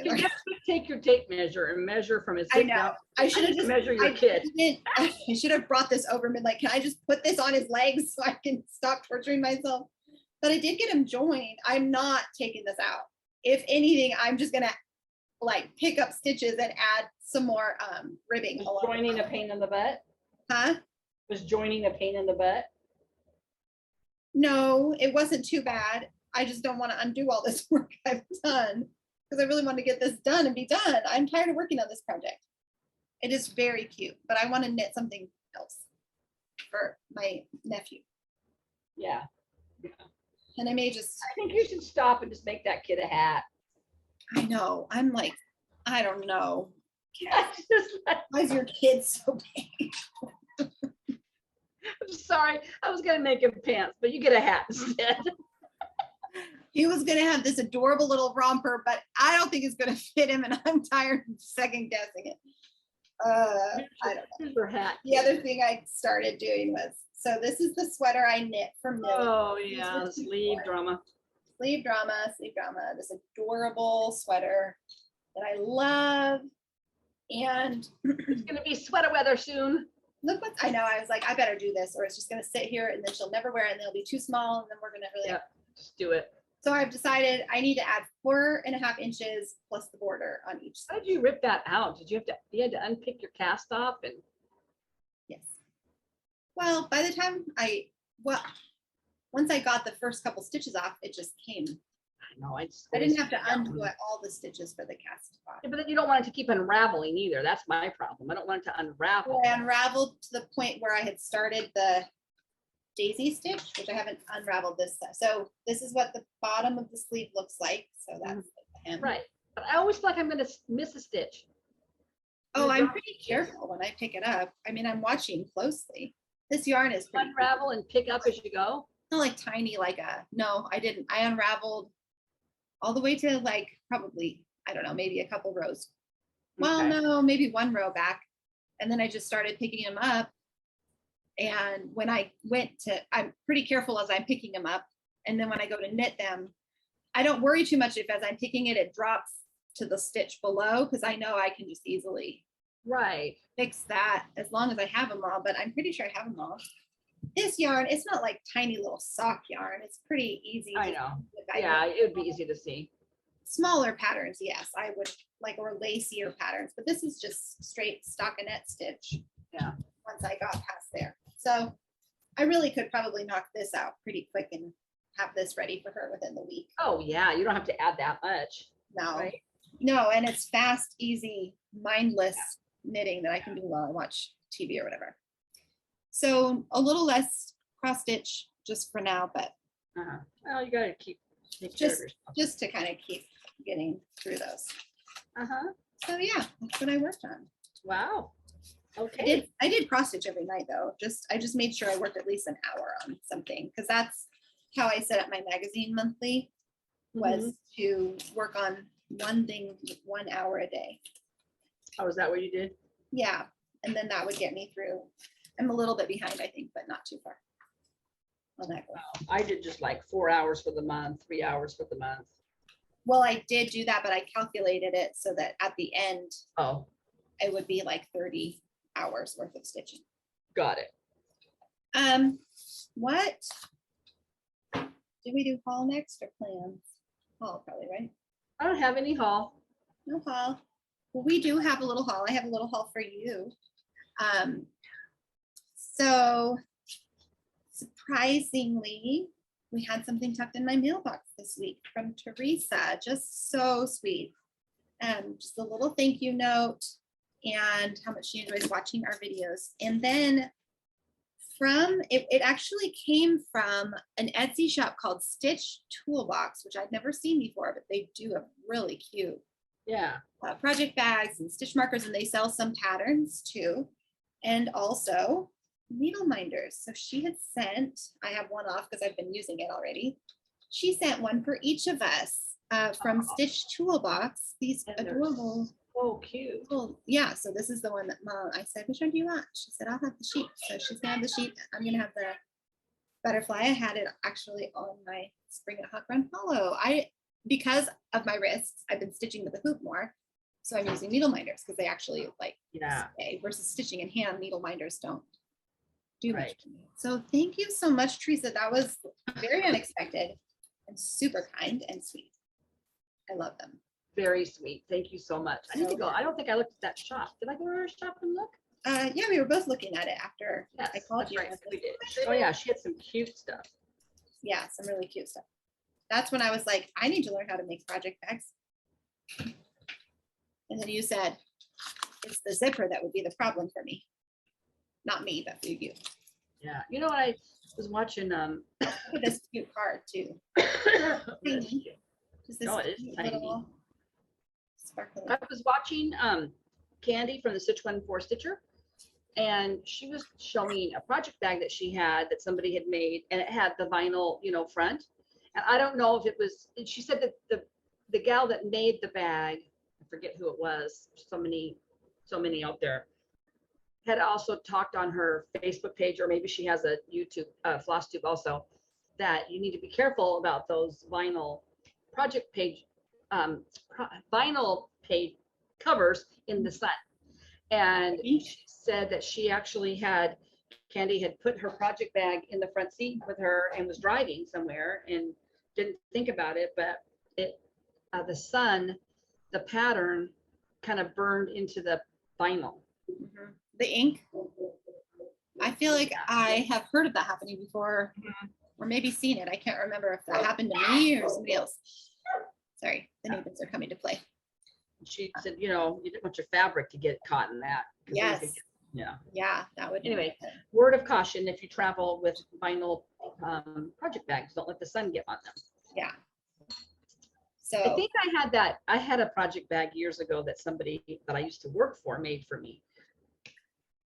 you have to take your tape measure and measure from his hip down. I should have just measure your kid. I should have brought this over and like, can I just put this on his legs so I can stop torturing myself? But I did get him joined. I'm not taking this out. If anything, I'm just gonna like pick up stitches and add some more ribbing. Was joining a pain in the butt? Huh? Was joining a pain in the butt? No, it wasn't too bad. I just don't want to undo all this work I've done. because I really want to get this done and be done. I'm tired of working on this project. It is very cute, but I want to knit something else for my nephew. Yeah. And I may just, I think you should stop and just make that kid a hat. I know, I'm like, I don't know. It's just like, Why is your kid so big? I'm sorry. I was gonna make him pants, but you get a hat instead. He was gonna have this adorable little romper, but I don't think it's gonna fit him, and I'm tired of second guessing it. I don't know. Here's your hat. The other thing I started doing was, so this is the sweater I knit from Millie. Oh yeah, the sleeve drama. Sleeve drama, this adorable sweater that I love. And It's gonna be sweater weather soon. look what, I know, I was like, I better do this or it's just gonna sit here and then she'll never wear it and they'll be too small and then we're gonna really. Yeah, just do it. So I've decided I need to add 4.5 inches plus the border on each How side. did you rip that out? Did you had to unpick your cast off and Yes. Well, by the time once I got the first couple stitches off, it just came. I know I didn't have to undo all the stitches for the cast off. Yeah, but then you don't want it to keep unraveling either. That's my problem. I don't want it to unravel. I unraveled to the point where I had started the daisy stitch, which I haven't unraveled this side. So this is what the bottom of the sleeve looks like. So that's the hem. Right. But I always feel like I'm gonna miss a stitch. Oh, I'm pretty careful when I pick it up. I mean, I'm watching closely. This yarn is pretty Unravel and pick up as you go. not like tiny, no, I didn't. I unraveled all the way to like probably, I don't know, maybe a couple rows. Well, Okay. no, maybe one row back. And then I just started picking them up. And when I went to, I'm pretty careful as I'm picking them up. And then when I go to knit them, I don't worry too much if as I'm picking it, it drops to the stitch below, because I know I can just easily Right. fix that as long as I have them all, but I'm pretty sure I have them all. This yarn, it's not like tiny little sock yarn. It's pretty easy. I to know. look at. Yeah, it would be easy to see. Smaller patterns, yes, I would like, or lacier patterns, but this is just straight stockinette stitch. Yeah. Once I got past there. So I really could probably knock this out pretty quick and have this ready for her within the week. Oh yeah, you don't have to add that much. No, Right. no, and it's fast, easy, mindless knitting that I can do while I watch TV or whatever. So a little less cross stitch just for now, but Well, you gotta make sure of just yourself. just to kind of keep getting through those. So yeah, that's what I worked on. Wow. Okay. I did cross stitch every night though. I just made sure I worked at least an hour on something, because that's how I set up my magazine monthly, was to work on one thing 1 hour a day. Oh, is that what you did? Yeah, and then that would get me through. I'm a little bit behind, I think, but not too far on that goal. I did just like 4 hours for the month, 3 hours for the month. Well, I did do that, but I calculated it so that at the end Oh, it would be like 30 hours worth of stitching. got it. What do we do, haul next or plans? Haul probably, right? I don't have any haul. No haul. Well, we do have a little haul. I have a little haul for you. So surprisingly, we had something tucked in my mailbox this week from Teresa. Just so sweet. Just a little thank you note and how much she enjoys watching our videos. And then it actually came from an Etsy shop called Stitch Toolbox, which I'd never seen before, but they do a really cute Yeah. project bags and stitch markers, and they sell some patterns too, and also needle minders. So she had sent, I have one off because I've been using it already. She sent one for each of us from Stitch Toolbox. These And they're adorable. Oh, cute. Oh, yeah, so this is the one that Mom, I said, which one do you want? She said, I'll have the sheep. So she's gonna have the sheep. I'm gonna have the butterfly. I had it actually on my Spring at Hawk Run Hollow. Because of my wrists, I've been stitching with a hoop more. So I'm using needle minders because they actually like Yeah. stay, versus stitching in hand, needle minders don't do Right. much to me. So thank you so much, Teresa. That was very unexpected and super kind and sweet. I love them. Very sweet. Thank you so much. I need to go. So- I don't think I looked at that shop. Did I go to her shop and look? Yeah, we were both looking at it after Yes, I called that's you. right. We did. Oh yeah, she had some cute stuff. Yeah, some really cute stuff. That's when I was like, I need to learn how to make project bags. And then you said, it's the zipper that would be the problem for me. Not me, but for you. Yeah. You know what? I was watching, Look at this cute card too. Tiny. Just this Oh, it is cute tiny. little sparkly. I was watching Candy from the Stitch One for Stitcher, and she was showing a project bag that she had that somebody had made, and it had the vinyl, you know, front. And I don't know if it was, and she said that the gal that made the bag, I forget who it was, so many out there, had also talked on her Facebook page, or maybe she has a YouTube Flosstube also, that you need to be careful about those vinyl project page, vinyl page covers in the sun. And she said that she actually had, Candy had put her project bag in the front seat with her and was driving somewhere and didn't think about it, but it, the sun, the pattern kind of burned into the vinyl. Mhm. The ink. I feel like I have heard of that happening before, or maybe seen it. I can't remember if that happened to me or somebody else. Sorry, the neighbors are coming to play. She said, you know, you didn't want your fabric to get caught in that. 'Cause then you could Yes. get- yeah. Yeah, that would. Anyway, word of caution, if you travel with vinyl project bags, don't let the sun get on them. Yeah. I So think I had a project bag years ago that somebody that I used to work for made for me.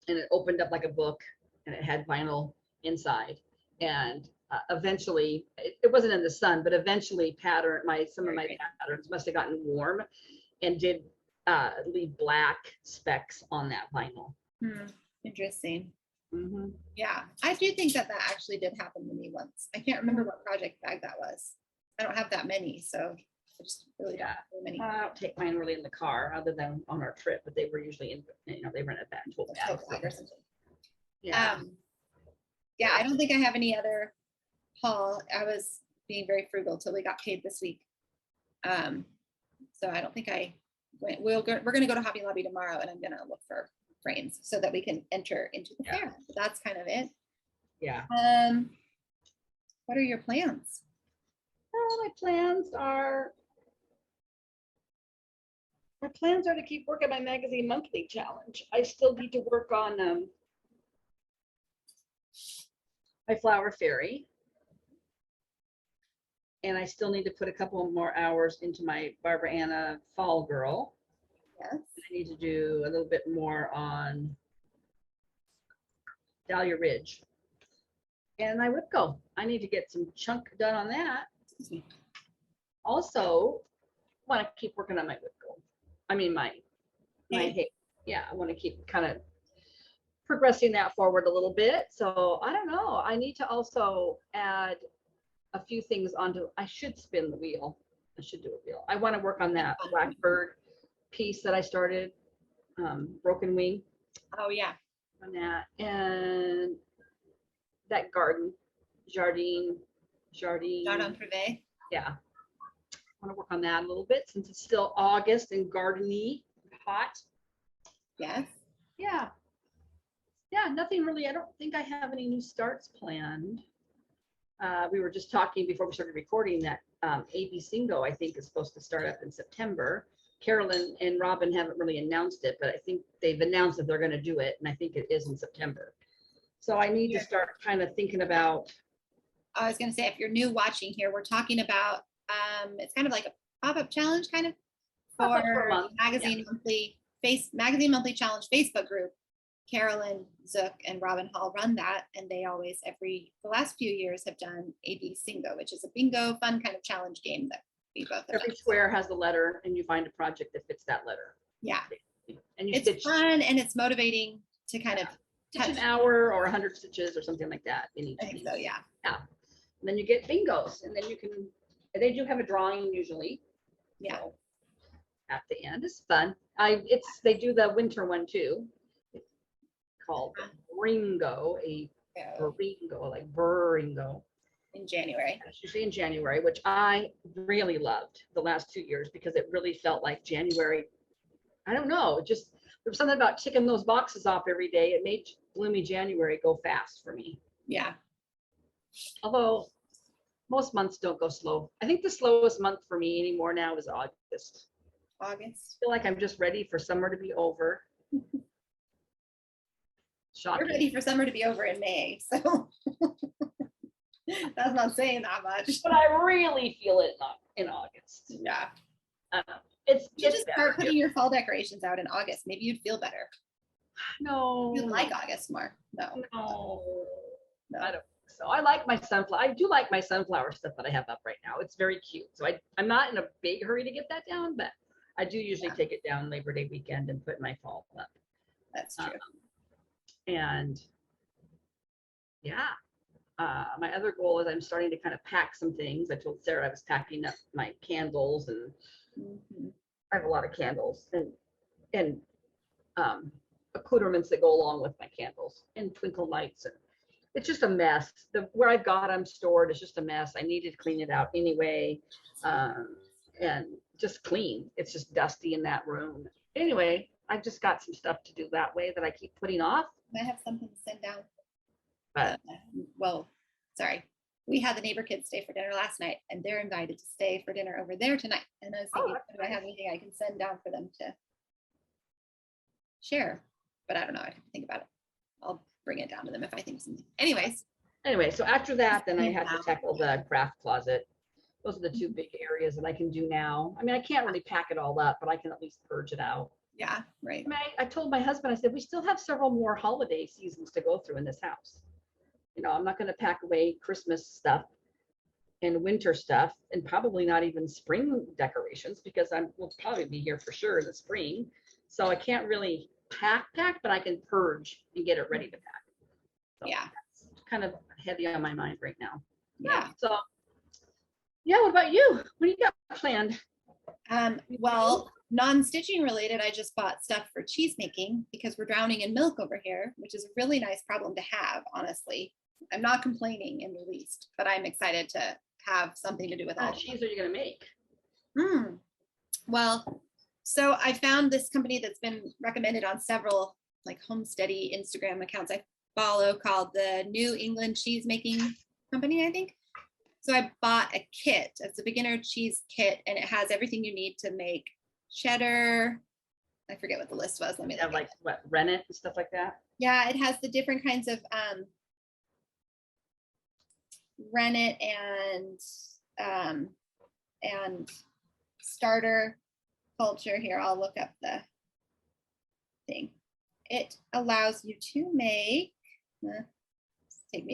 And it opened up like a book, and it had vinyl inside. And eventually, it wasn't in the sun, but eventually some of my Right. patterns must have gotten warm and did leave black specks on that vinyl. interesting. Mm-hmm. Yeah, I do think that actually did happen to me once. I can't remember what project bag that was. I don't have that many, so I just really don't have very many. I don't take mine really in the car other than on our trip, but they were usually in, you know, they rented that tote bag. Tote bag or something. Yeah. Yeah, I don't think I have any other haul. I was being very frugal till we got paid this week. So I don't think I went. We're gonna go to Hobby Lobby tomorrow, and I'm gonna look for frames so that we can enter into the fair. So that's kind of it. Yeah. What are your plans? Well, my plans are to keep working my magazine monthly challenge. I still need to work on my flower fairy. And I still need to put a couple more hours into my Barbara Anna Fall Girl. Yes. I need to do a little bit more on Dahlia Ridge. And my Whipco. I need to get some chunk done on that. Also, want to keep working on my Whipco. I mean, my yeah, I want to keep kind of progressing that forward a little bit. So I don't know. I need to also add a few things onto, I should spin the wheel. I should do a wheel. I want to work on that Blackbird piece that I started, Broken Wing. Oh yeah. On that, and that Jardin Privé. Yeah. I want to work on that a little bit since it's still August and gardeny, hot. Yes. Yeah. Yeah, nothing really. I don't think I have any new starts planned. We were just talking before we started recording that AB Singo, I think, is supposed to start up in September. Carolyn and Robin haven't really announced it, but I think they've announced that they're going to do it, and I think it is in September. So I need to start kind of thinking about. I was going to say, if you're new watching here, we're talking about, it's kind of like a pop-up challenge kind of for Magazine Monthly Challenge Facebook group. Carolyn Zook and Robin Hall run that, and they always, the last few years, have done AB Singo, which is a bingo fun kind of challenge game that we both have Every done. square has a letter, and you find a project that fits that letter. Yeah, and you it's stitch fun and it's motivating to kind of touch an hour or 100 stitches or something like that in each. I think so, yeah. Yeah, and then you get bingos, and then you can. They do have a drawing usually. Yeah. So at the end, it's fun. They do the winter one too. It's called Ringo, like Burringo. In January. It's usually in January, which I really loved the last 2 years because it really felt like January. I don't know, just there was something about ticking those boxes off every day. It made gloomy January go fast for me. Yeah. Although most months don't go slow. I think the slowest month for me anymore now is August. August. feel like I'm just ready for summer to be over. Shocking. We're ready for summer to be over in May, so that's not saying that much. But I really feel it in August. Yeah. It's You it's just better start here. putting your fall decorations out in August. Maybe you'd feel better. No. You'd like August more. No. No. I don't think so. I like my sunflower. I do like my sunflower stuff that I have up right now. It's very cute. So I'm not in a big hurry to get that down, but I do usually take it down Labor Day weekend and put my fall up. That's true. And yeah, my other goal is I'm starting to kind of pack some things. I told Sarah I was packing up my candles, and I have a lot of candles and accoutrements that go along with my candles and twinkle lights, and it's just a mess. Where I've got them stored is just a mess. I needed to clean it out anyway, and just clean. It's just dusty in that room. Anyway, I've just got some stuff to do that way that I keep putting off. I have something to send down. But Well, sorry. We had the neighbor kids stay for dinner last night, and they're invited to stay for dinner over there tonight. And I was thinking, do I have anything I can send down for them to share? But I don't know. I have to think about it. I'll bring it down to them if I think of something. Anyway, so after that, then I have to tackle the craft closet. Those are the two big areas that I can do now. I mean, I can't really pack it all up, but I can at least purge it out. yeah, right. I mean, I told my husband, I said, we still have several more holiday seasons to go through in this house. You know, I'm not going to pack away Christmas stuff and winter stuff, and probably not even spring decorations, because we'll probably be here for sure in the spring. So I can't really pack, but I can purge and get it ready to pack. So Yeah. It's kind of heavy on my mind right now. Yeah. So yeah, what about you? What do you got planned? Well, non-stitching related, I just bought stuff for cheese making because we're drowning in milk over here, which is a really nice problem to have, honestly. I'm not complaining in the least, but I'm excited to have something to do with all What cheese are you going to make? Well, so I found this company that's been recommended on several like homesteady Instagram accounts I follow called the New England Cheese Making Company, I think. So I bought a kit. It's a beginner cheese kit, and it has everything you need to make cheddar. I forget what the list was. Let me Have look. like what, rennet and stuff like that? Yeah, it has the different kinds of rennet and starter culture. Here, I'll look up the thing. It allows you to make. Taking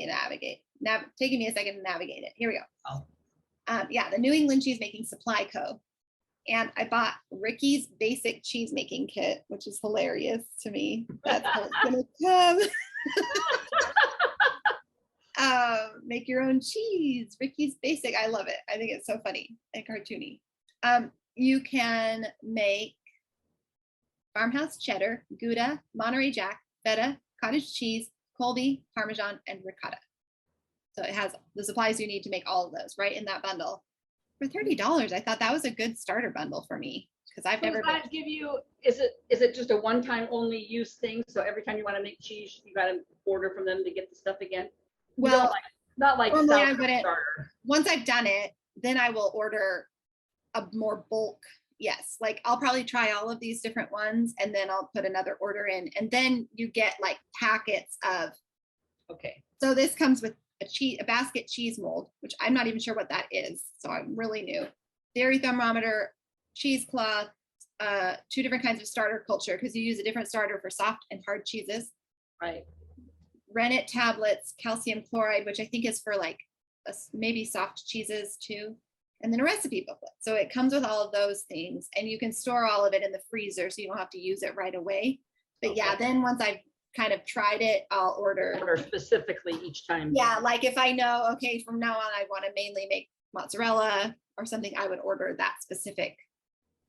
me a second to navigate it. Here we go. Oh. Yeah, the New England Cheese Making Supply Co. And I bought Ricky's Basic Cheese Making Kit, which is hilarious to me. That's how it's gonna come. Make your own cheese. Ricky's Basic. I love it. I think it's so funny and cartoony. You can make farmhouse cheddar, Gouda, Monterey Jack, feta, cottage cheese, Colby, Parmesan, and ricotta. So it has the supplies you need to make all of those right in that bundle. For $30, I thought that was a good starter bundle for me because I've never. Does that give you? Is it just a one-time only use thing? So every time you want to make cheese, you got to order from them to get the stuff again. Well, not like starter. Once I've done it, then I will order a more bulk. Yes, like I'll probably try all of these different ones, and then I'll put another order in, and then you get like packets of. Okay. So this comes with a basket cheese mold, which I'm not even sure what that is. So I'm really new. Dairy thermometer, cheesecloth, 2 different kinds of starter culture because you use a different starter for soft and hard cheeses. Right. Rennet tablets, calcium chloride, which I think is for like maybe soft cheeses too. And then a recipe booklet. So it comes with all of those things, and you can store all of it in the freezer so you don't have to use it right away. But yeah, then once I've kind of tried it, I'll order specifically each time. Yeah, like if I know, okay, from now on I want to mainly make mozzarella or something, I would order that specific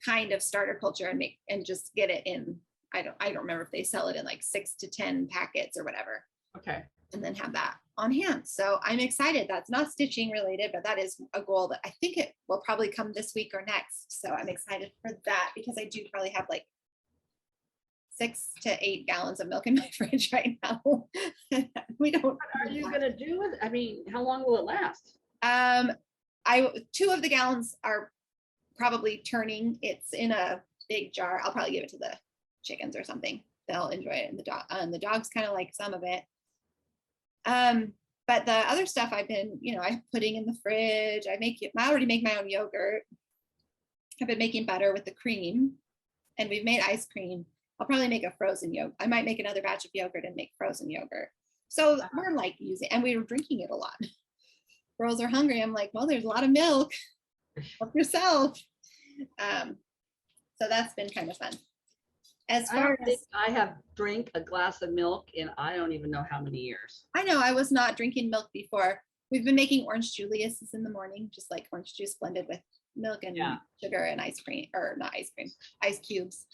kind of starter culture and just get it in. I don't remember if they sell it in like 6 to 10 packets or whatever. Okay. And then have that on hand. So I'm excited. That's not stitching related, but that is a goal that I think it will probably come this week or next. So I'm excited for that because I do probably have like 6 to 8 gallons of milk in my fridge right now. We don't. What are you gonna do with? I mean, how long will it last? 2 of the gallons are probably turning. It's in a big jar. I'll probably give it to the chickens or something. They'll enjoy it, and the dogs kind of like some of it. But the other stuff I've been, I'm putting in the fridge. I already make my own yogurt. I've been making butter with the cream, and we've made ice cream. I'll probably make a frozen yogurt. I might make another batch of yogurt and make frozen yogurt. So we're like and we were drinking it a lot. Girls are hungry. I'm like, well, there's a lot of milk. Help yourself. So that's been kind of fun. As far as I have drank a glass of milk in I don't even know how many years. I know I was not drinking milk before. We've been making orange Julius's in the morning, just like orange juice blended with milk and sugar and ice cream, or not ice cream, ice cubes.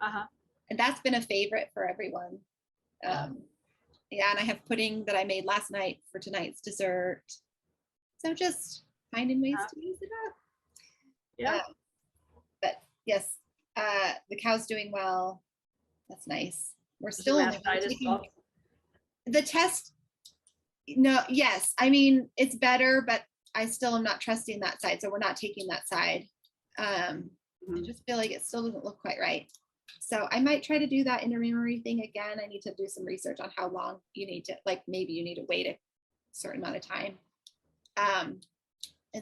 And that's been a favorite for everyone. Yeah, and I have pudding that I made last night for tonight's dessert. So just finding ways to use it up. Yeah. But yes, the cow's doing well. That's nice. We're still taking the test. No, yes. I mean, it's better, but I still am not trusting that side. So we're not taking that side. I just feel like it still doesn't look quite right. So I might try to do that intermemory thing again. I need to do some research on how long you need to, like, maybe you need to wait a certain amount of time. And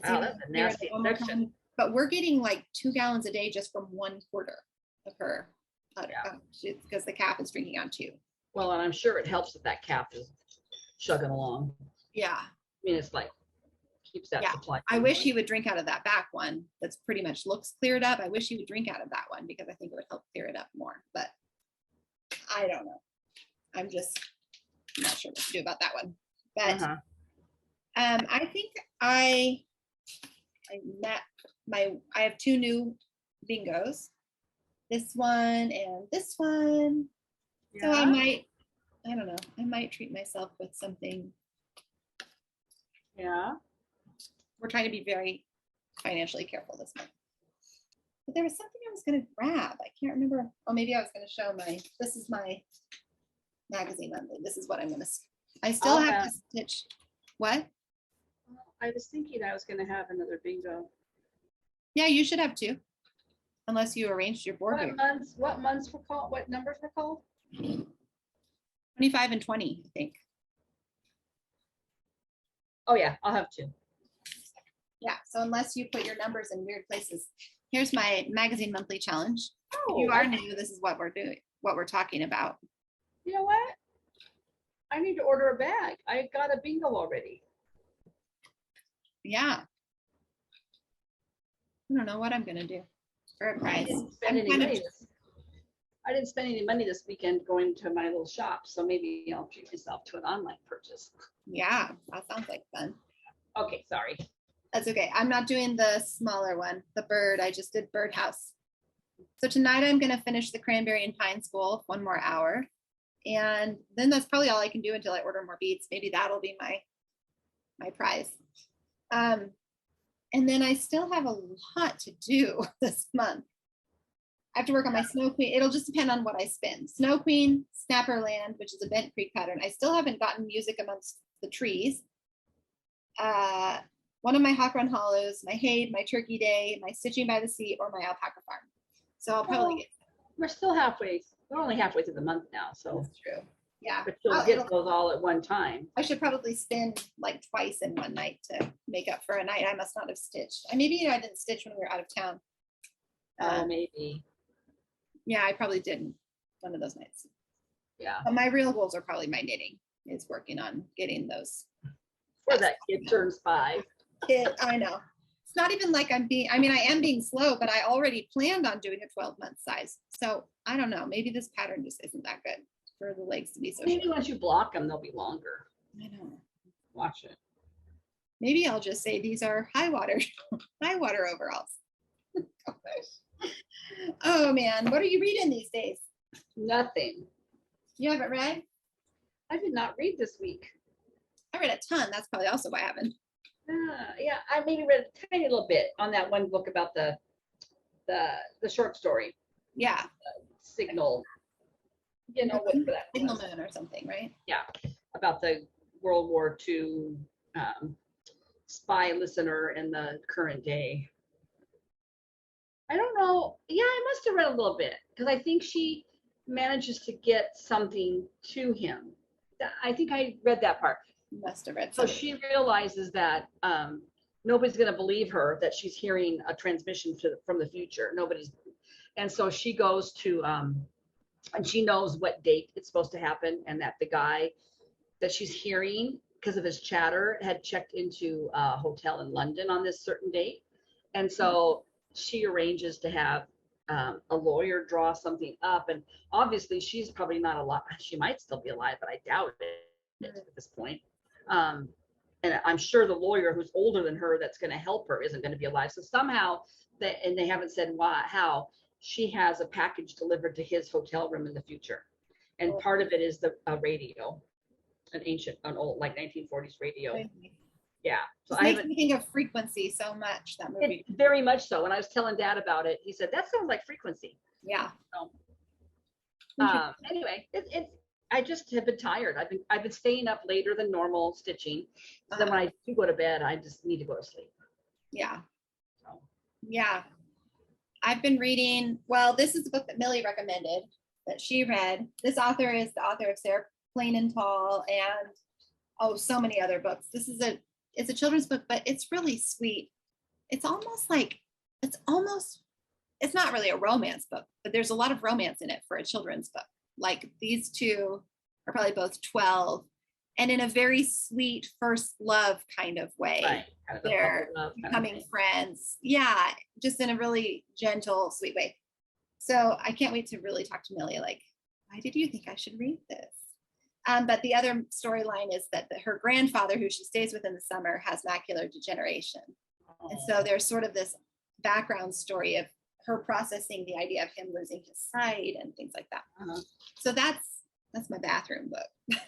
wow, that's a nasty infection. But we're getting like 2 gallons a day just from 1/4 of her because the calf is drinking on 2. Well, and I'm sure it helps that calf is chugging along. Yeah. I mean, it's like keeps that supply. I wish he would drink out of that back one that's pretty much looks cleared up. I wish he would drink out of that one because I think it would help clear it up more, but I don't know. I'm just not sure what to do about that one. But I think I have 2 new bingos, this one and this one. So I don't know, I might treat myself with something. Yeah. We're trying to be very financially careful this month. But there was something I was going to grab. I can't remember. Oh, maybe I was going to show this is my magazine monthly. This is what I'm going to, I still have to stitch. What? I was thinking I was going to have another bingo. Yeah, you should have 2. Unless you arranged your board. What months were called? What numbers were called? 25 and 20, I think. Oh yeah, I'll have 2. Yeah, so unless you put your numbers in weird places. Here's my magazine monthly challenge. Oh, you are new. This is what we're doing, what we're talking about. You know what? I need to order a bag. I got a bingo already. Yeah. I don't know what I'm gonna do for a prize. I didn't spend any money this weekend going to my little shop, so maybe I'll treat myself to an online purchase. Yeah, that sounds like fun. Okay, sorry. That's okay. I'm not doing the smaller one, the bird. I just did birdhouse. So tonight I'm gonna finish the Cranberry and Pine School 1 more hour. And then that's probably all I can do until I order more beads. Maybe that'll be my prize. And then I still have a lot to do this month. I have to work on my Snow Queen. It'll just depend on what I spin. Snow Queen, Snapperland, which is a Bent Creek pattern. I still haven't gotten music amongst the trees. One of my Hawk Run Hollows, my Hade, my Turkey Day, my Stitching by the Sea, or my Alpaca Farm. So I'll probably get. We're still halfway. We're only halfway through the month now, so. That's true. Yeah. But you'll get those all at one time. I should probably spin like twice in one night to make up for a night I must not have stitched. Maybe I didn't stitch when we were out of town. Maybe. Yeah, I probably didn't one of those nights. Yeah. But my real goals are probably my knitting. Is working on getting those. Before that kid turns 5. I know. It's not even like I am being slow, but I already planned on doing a 12-month size. So I don't know. Maybe this pattern just isn't that good for the legs to be so Maybe short. once you block them, they'll be longer. I know. Watch it. Maybe I'll just say these are high water overalls. Oh man, what are you reading these days? Nothing. You haven't read? I did not read this week. I read a ton. That's probably also why I haven't. Yeah, I maybe read a tiny little bit on that one book about the short story. Yeah. Signal. You know what that Signal Moon or something, right? Yeah, about the World War II spy listener in the current day. I don't know. Yeah, I must have read a little bit because I think she manages to get something to him. I think I read that part. Must have read So something. she realizes that nobody's going to believe her that she's hearing a transmission from the future. Nobody's, and so she goes to, and she knows what date it's supposed to happen, and that the guy that she's hearing because of his chatter had checked into a hotel in London on this certain date, and so she arranges to have a lawyer draw something up, and obviously she's probably not alive. She might still be alive, but I doubt it at this point. And I'm sure the lawyer who's older than her that's going to help her isn't going to be alive. So somehow, and they haven't said why, how, she has a package delivered to his hotel room in the future. And part of it is a radio, an old, like 1940s radio. Yeah. So It makes me think of Frequency so much, that movie. Very much so. When I was telling Dad about it, he said, that sounds like Frequency. Yeah. So, anyway, I just have been tired. I've been staying up later than normal stitching. So then when I do go to bed, I just need to go to sleep. Yeah. So. Yeah. I've been reading, well, this is a book that Millie recommended that she read. This author is the author of Sarah Plain and Tall and so many other books. It's a children's book, but it's really sweet. It's not really a romance book, but there's a lot of romance in it for a children's book. Like these two are probably both 12 and in a very sweet first love kind of way. Right. Kind of they're becoming friends. Yeah, just in a really gentle, sweet way. So I can't wait to really talk to Millie, like, why did you think I should read this? But the other storyline is that her grandfather, who she stays with in the summer, has macular degeneration. And so there's sort of this background story of her processing the idea of him losing his sight and things like that. So that's my bathroom book.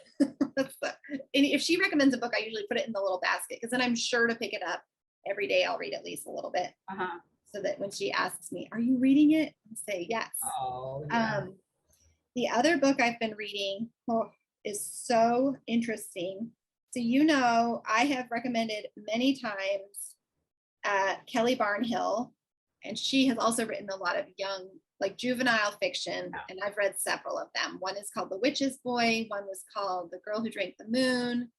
And if she recommends a book, I usually put it in the little basket because then I'm sure to pick it up every day. I'll read at least a little bit, so that when she asks me, "Are you reading it?" I say yes. Oh, yeah. The other book I've been reading is so interesting. So I have recommended many times Kelly Barnhill, and she has also written a lot of young, like juvenile fiction, and I've read several of them. One is called The Witch's Boy. One was called The Girl Who Drank the Moon.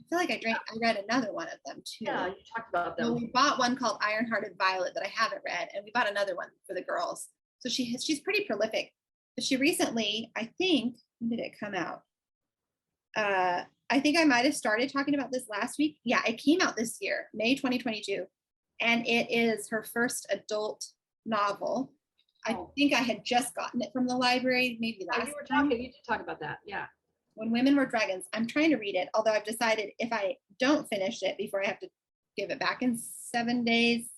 I feel like I read another one of them too. Yeah, you talked about them. Well, we bought one called Iron-Hearted Violet that I haven't read, and we bought another one for the girls. So she's pretty prolific. But she recently, I think, when did it come out? I think I might have started talking about this last week. Yeah, it came out this year, May 2022. And it is her first adult novel. I think I had just gotten it from the library, maybe last time. You did talk about that, yeah. When Women Were Dragons. I'm trying to read it, although I've decided if I don't finish it before I have to give it back in 7 days,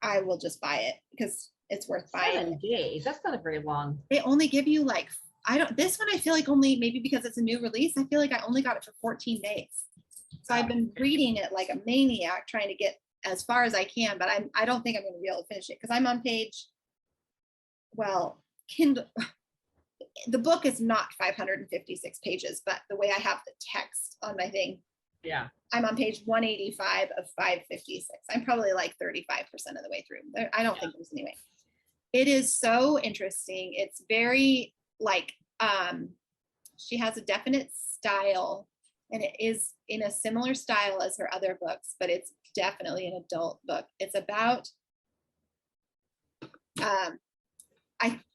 I will just buy it because it's worth buying. 7 days, that's not a very long. They only give you this one I feel like only, maybe because it's a new release, I feel like I only got it for 14 days. So I've been reading it like a maniac, trying to get as far as I can, but I don't think I'm going to be able to finish it because I'm on page, Kindle. The book is not 556 pages, but the way I have the text on my thing, yeah, I'm on page 185 of 556. I'm probably like 35% of the way through. I don't think there's any way. It is so interesting. It's very she has a definite style, and it is in a similar style as her other books, but it's definitely an adult book. It's about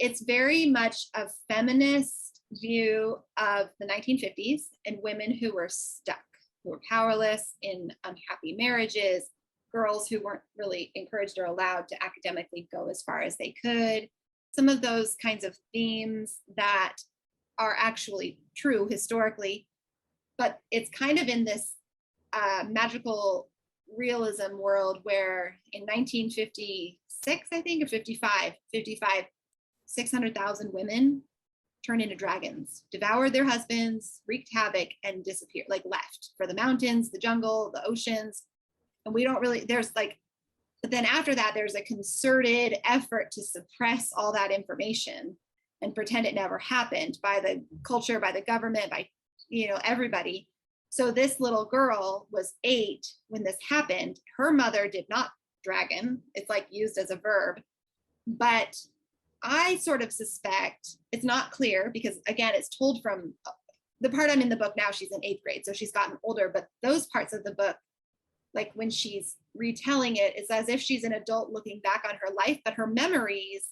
it's very much a feminist view of the 1950s and women who were stuck, who were powerless in unhappy marriages, girls who weren't really encouraged or allowed to academically go as far as they could. Some of those kinds of themes that are actually true historically, but it's kind of in this magical realism world where in 1956, I think, or 55, 600,000 women turned into dragons, devoured their husbands, wreaked havoc, and disappeared, left for the mountains, the jungle, the oceans. And we don't really, but then after that, there's a concerted effort to suppress all that information and pretend it never happened by the culture, by the government, by, everybody. So this little girl was 8 when this happened. Her mother did not dragon. It's used as a verb. But I sort of suspect it's not clear because, again, it's told from the part I'm in the book now. She's in 8th grade, so she's gotten older. But those parts of the book, like when she's retelling it, it's as if she's an adult looking back on her life, but her memories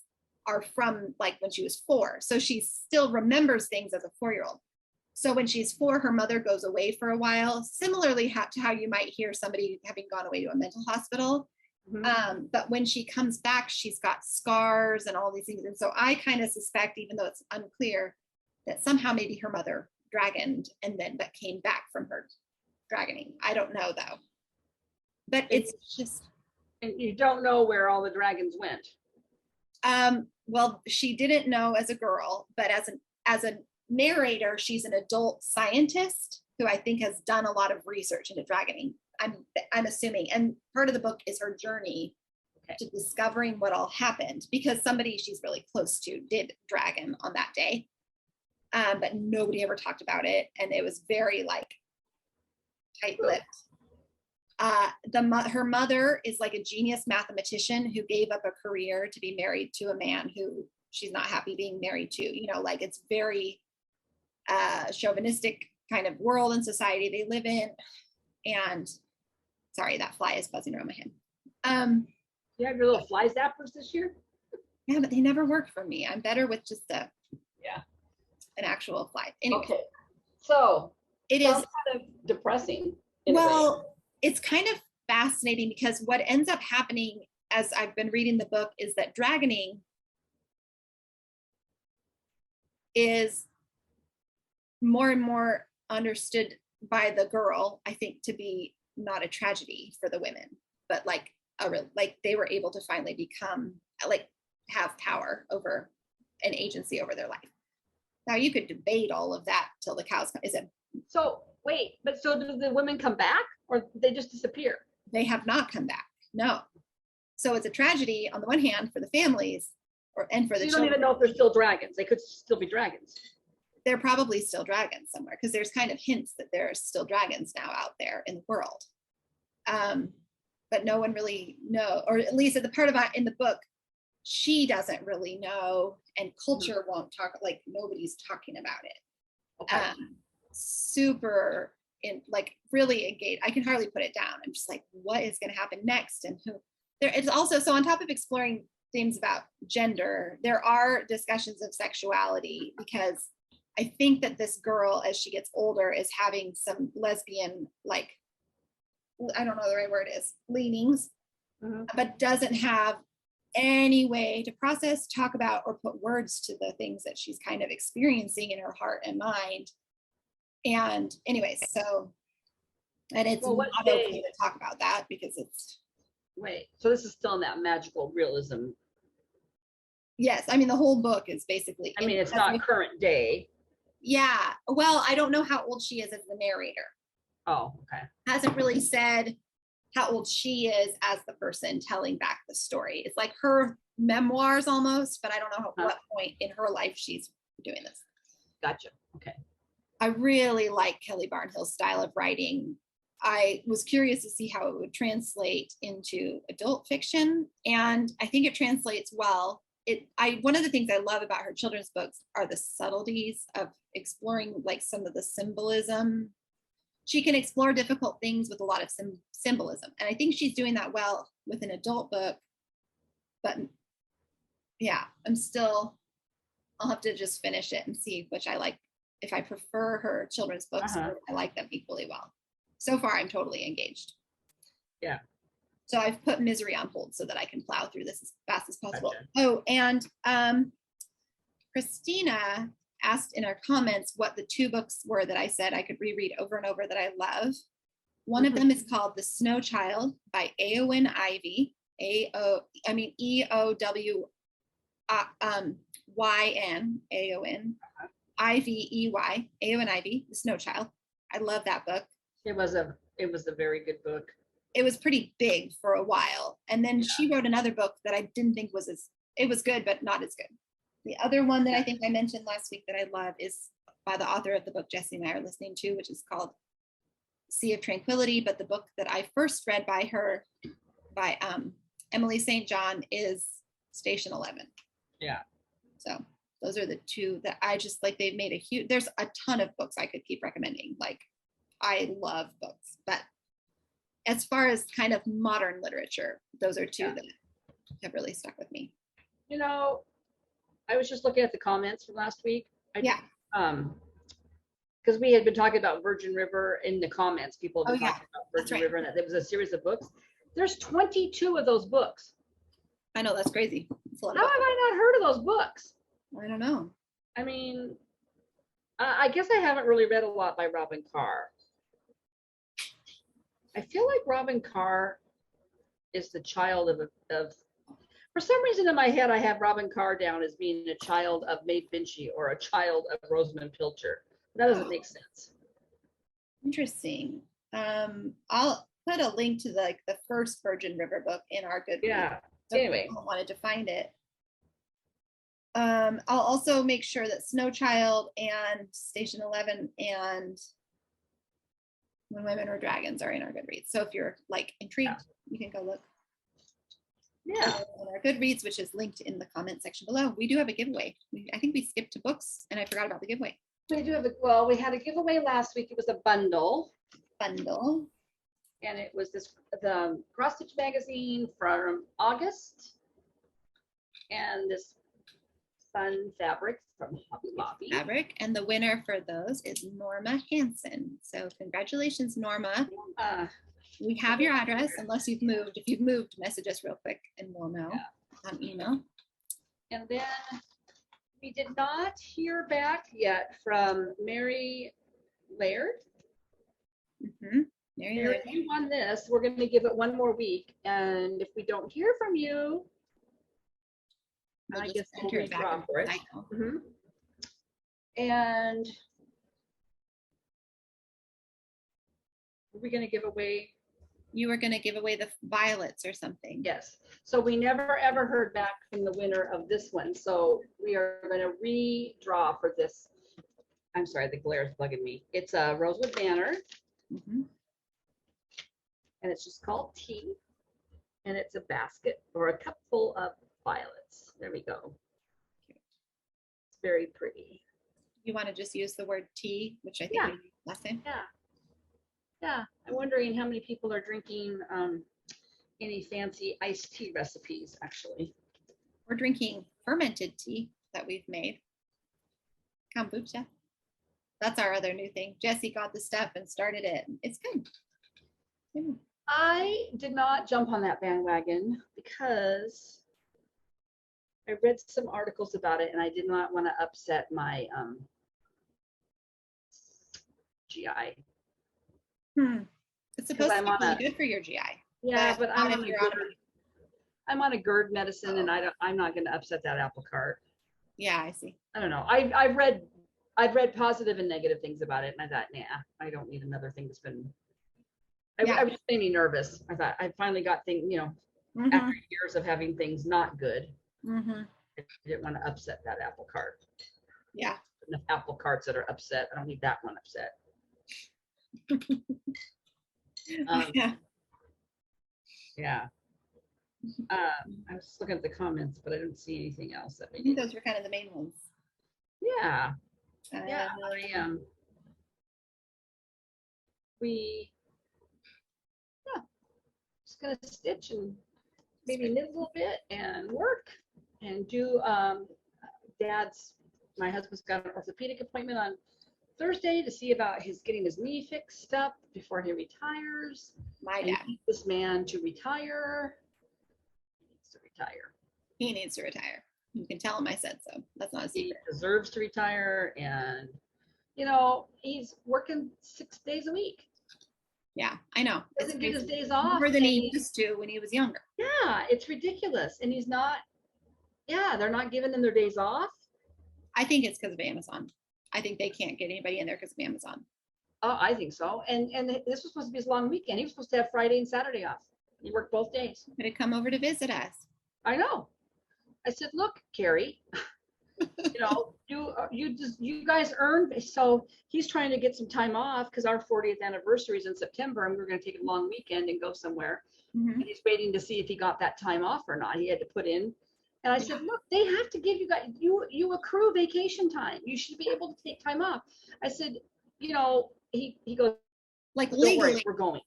are from like when she was 4. So she still remembers things as a 4-year-old. So when she's 4, her mother goes away for a while, similarly to how you might hear somebody having gone away to a mental hospital. But when she comes back, she's got scars and all these things. And so I kind of suspect, even though it's unclear, that somehow maybe her mother dragoned and then but came back from her dragoning. I don't know though. But it's just. And you don't know where all the dragons went. Well, she didn't know as a girl, but as a narrator, she's an adult scientist who I think has done a lot of research into dragoning. I'm assuming, and part of the book is her journey to discovering what all happened, because somebody she's really close to did dragon on that day, but nobody ever talked about it, and it was very like tight-lipped. Her mother is like a genius mathematician who gave up a career to be married to a man who she's not happy being married to. You know, like it's very chauvinistic kind of world and society they live in. And sorry, that fly is buzzing around my head. You have your little fly zappers this year? Yeah, but they never work for me. I'm better with just an actual fly. Anyway, Okay, so it is kind of depressing. Well, it's kind of fascinating because what ends up happening as I've been reading the book is that dragoning is more and more understood by the girl, I think, to be not a tragedy for the women, but like they were able to finally become like have power over an agency over their life. Now you could debate all of that till the cows come. Is it? So wait, but so do the women come back or they just disappear? They have not come back. No. So it's a tragedy on the one hand for the families and for the children. You children. don't even know if they're still dragons. They could still be dragons. They're probably still dragons somewhere because there's kind of hints that there are still dragons now out there in the world. But no one really knows, or at least at the part in the book, she doesn't really know, and culture won't talk, like nobody's talking about it. Okay. Super like really engaged. I can hardly put it down. I'm just like, what is going to happen next? And who there it's also, so on top of exploring themes about gender, there are discussions of sexuality, because I think that this girl, as she gets older, is having some lesbian, like, I don't know the right word is, leanings, but doesn't have any way to process, talk about, or put words to the things that she's kind of experiencing in her heart and mind. And anyways, so, and it's not okay to talk about that because it's. Wait, so this is still in that magical realism. Yes, I mean, the whole book is basically. I mean, it's not current day. Yeah, well, I don't know how old she is as the narrator. Oh, okay. Hasn't really said how old she is as the person telling back the story. It's like her memoirs almost, but I don't know what point in her life she's doing this. Gotcha. Okay. I really like Kelly Barnhill's style of writing. I was curious to see how it would translate into adult fiction, and I think it translates well. One of the things I love about her children's books are the subtleties of exploring like some of the symbolism. She can explore difficult things with a lot of symbolism, and I think she's doing that well with an adult book. But yeah, I'll have to just finish it and see which I like. If I prefer her children's books, I like them equally well. So far, I'm totally engaged. Yeah. So I've put Misery on hold so that I can plow through this as fast as possible. Gotcha. Oh, and Christina asked in our comments what the 2 books were that I said I could reread over and over that I love. One of them is called The Snow Child by Eowyn Ivey. Eowyn, Eowyn, Ivey, Eowyn Ivey, The Snow Child. I love that book. It was a very good book. It was pretty big for a while. And then she wrote another book that I didn't think it was good, but not as good. The other one that I think I mentioned last week that I love is by the author of the book Jesse and I are listening to, which is called Sea of Tranquility. But the book that I first read by her, by Emily St. John, is Station 11. Yeah. So those are the two that I just like. They've made a huge, there's a ton of books I could keep recommending. Like I love books, but as far as kind of modern literature, those are two that have really stuck with me. You know, I was just looking at the comments from last week. Because we had been talking about Virgin River in the comments. People have been talking about Virgin River, and that there was a series of books. There's 22 of those books. I know, that's crazy. How have I not heard of those books? I don't know. I mean, I guess I haven't really read a lot by Robin Carr. I feel like Robin Carr is the child of for some reason in my head, I have Robin Carr down as being a child of Maeve Binchy or a child of Rosamund Pilcher. That doesn't make sense. Interesting. I'll put a link to the first Virgin River book in our GoodReads. Yeah. So anyway, I wanted to find it. I'll also make sure that Snow Child and Station 11 and When Women Were Dragons are in our GoodReads. So if you're like intrigued, you can go look. Yeah. On our GoodReads, which is linked in the comment section below, we do have a giveaway. I think we skipped to books and I forgot about the giveaway. We do have we had a giveaway last week. It was a bundle. And it was the Cross Stitch magazine from August. And this fun fabric from Hobby Lobby. And the winner for those is Norma Hansen. So congratulations, Norma. We have your address unless you've moved. If you've moved, message us real quick and we'll know on email. And then we did not hear back yet from Mary Laird. Mary Laird, you won this. We're going to give it one more week. And if we don't hear from you, we'll I guess we'll enter it back redraw for it. And are we going to give away? You were going to give away the violets or something. Yes. So we never ever heard back from the winner of this one. So we are going to redraw for this. I'm sorry, the glare is bugging me. It's a Rosewood Banner. And it's just called Tea. And it's a basket or a cup full of violets. There we go. It's very pretty. You want to just use the word tea, which I think we used last time? Yeah, I'm wondering how many people are drinking any fancy iced tea recipes, actually. We're drinking fermented tea that we've made. Kombucha. That's our other new thing. Jessie got the stuff and started it. It's good. I did not jump on that bandwagon because I read some articles about it and I did not want to upset my GI. It's supposed to be really good for your GI. Yeah, but I'm on a GERD medicine and I'm not going to upset that apple cart. Yeah, I see. I don't know. I've read positive and negative things about it, and I thought, nah, I don't need another thing that's been. I was just made me nervous. I thought I finally got things, after years of having things not good. I didn't want to upset that apple cart. Yeah. Enough apple carts that are upset. I don't need that one upset. Yeah. I was looking at the comments, but I didn't see anything else that I think those were kind of the main ones. Yeah. Just gonna stitch and maybe knit a little bit and work and do my husband's got an orthopedic appointment on Thursday to see about getting his knee fixed up before he retires. My dad. This man to retire. He needs to retire. You can tell him I said so. That's not a secret. He deserves to retire, and he's working 6 days a week. Yeah, I know. Doesn't get his days off more than he used to when he was younger. Yeah, it's ridiculous, and he's not. Yeah, they're not giving them their days off. I think it's because of Amazon. I think they can't get anybody in there because of Amazon. Oh, I think so. And this was supposed to be his long weekend. He was supposed to have Friday and Saturday off. He worked both days. Could have come over to visit us. I know. I said, look, Carrie, you guys earned. So he's trying to get some time off because our 40th anniversary is in September, and we're going to take a long weekend and go somewhere. And he's waiting to see if he got that time off or not. He had to put in. And I said, look, they have to give you guys, you accrue vacation time. You should be able to take time off. I said, you know, he goes, Like don't worry, legally. we're going.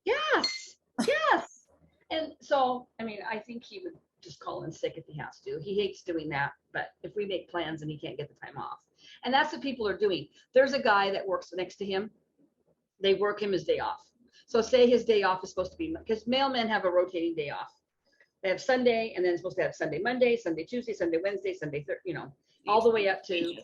Yes, yes. And so, I mean, I think he would just call in sick if he has to. He hates doing that, but if we make plans and he can't get the time off. And that's what people are doing. There's a guy that works next to him. They work him his day off. So say his day off is supposed to be, because mailmen have a rotating day off. They have Sunday, and then it's supposed to have Sunday, Monday, Sunday, Tuesday, Sunday, Wednesday, Sunday, you know, all the way up to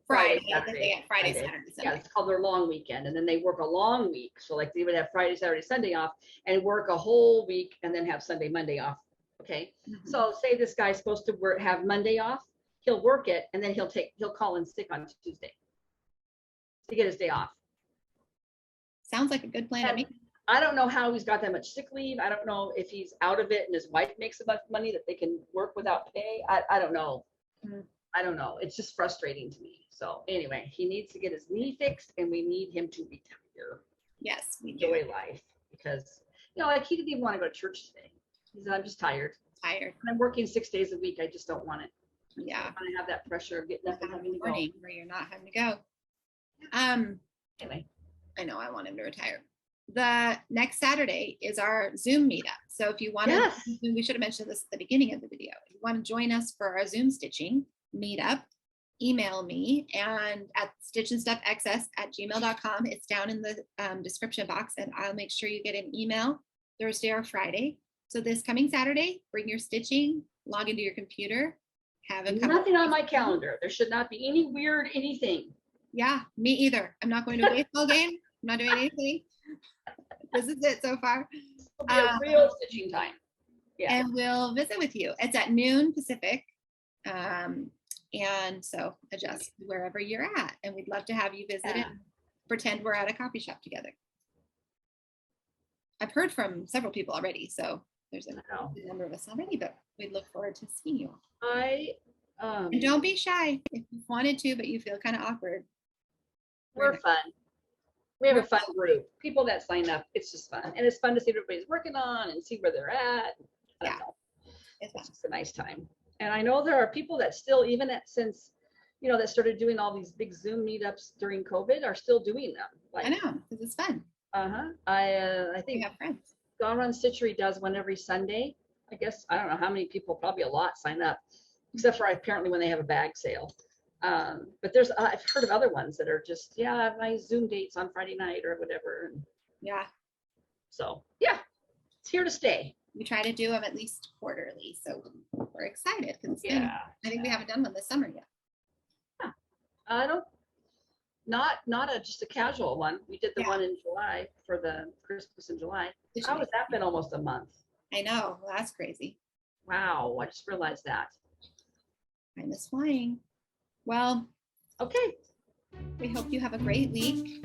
Friday, Saturday, Friday, Sunday. Saturday, Yeah, Sunday. it's called their long weekend, and then they work a long week. So like they would have Friday, Saturday, Sunday off, and work a whole week, and then have Sunday, Monday off. Okay, so say this guy's supposed to have Monday off, he'll work it, and then he'll call in sick on Tuesday to get his day off. Sounds like a good plan to me. I don't know how he's got that much sick leave. I don't know if he's out of it and his wife makes enough money that they can work without pay. I don't know. I don't know. It's just frustrating to me. So anyway, he needs to get his knee fixed, and we need him to retire. Yes, we do. Enjoy life, because, you know, like he didn't even want to go to church today. He said, I'm just tired. Tired. I'm working 6 days a week. I just don't want it. Yeah. I want to have that pressure of getting up and having to go. Morning where you're not having to go. Anyway, I know I want him to retire. The next Saturday is our Zoom meetup. So if you want to, yes, we should have mentioned this at the beginning of the video. If you want to join us for our Zoom stitching meetup, email me and at stitchandstuffxs@gmail.com. It's down in the description box, and I'll make sure you get an email Thursday or Friday. So this coming Saturday, bring your stitching, log into your computer, have a nothing on my calendar. There should not be any weird anything. Yeah, me either. I'm not going to a baseball game. I'm not doing anything. This is it so far. It'll be a real stitching time. Yeah. And we'll visit with you. It's at noon Pacific. And so adjust wherever you're at. And we'd love to have you visit and pretend we're at a coffee shop together. I've heard from several people already, so there's a number of us already, but we'd look forward to seeing you. And don't be shy if you wanted to, but you feel kind of awkward. We're fun. We have a fun group. People that sign up, it's just fun. And it's fun to see what everybody's working on and see where they're at. I don't know. It's just a nice time. And I know there are people that still, even since, you know, that started doing all these big Zoom meetups during COVID, are still doing them. Like, I know, because it's fun. I think we have friends. Gone Run Stitchery does one every Sunday. I guess, I don't know how many people, probably a lot, sign up, except for apparently when they have a bag sale. But there's, I've heard of other ones that are just, yeah, my Zoom dates on Friday night or whatever. And yeah. So, yeah, it's here to stay. We try to do them at least quarterly. So we're excited. Yeah. I think we haven't done one this summer yet. Yeah. I don't, not just a casual one. We did the one in July for the Christmas in July. How has that been almost a month? I know. Well, that's crazy. Wow. I just realized that. Time is flying. Well, okay. We hope you have a great week.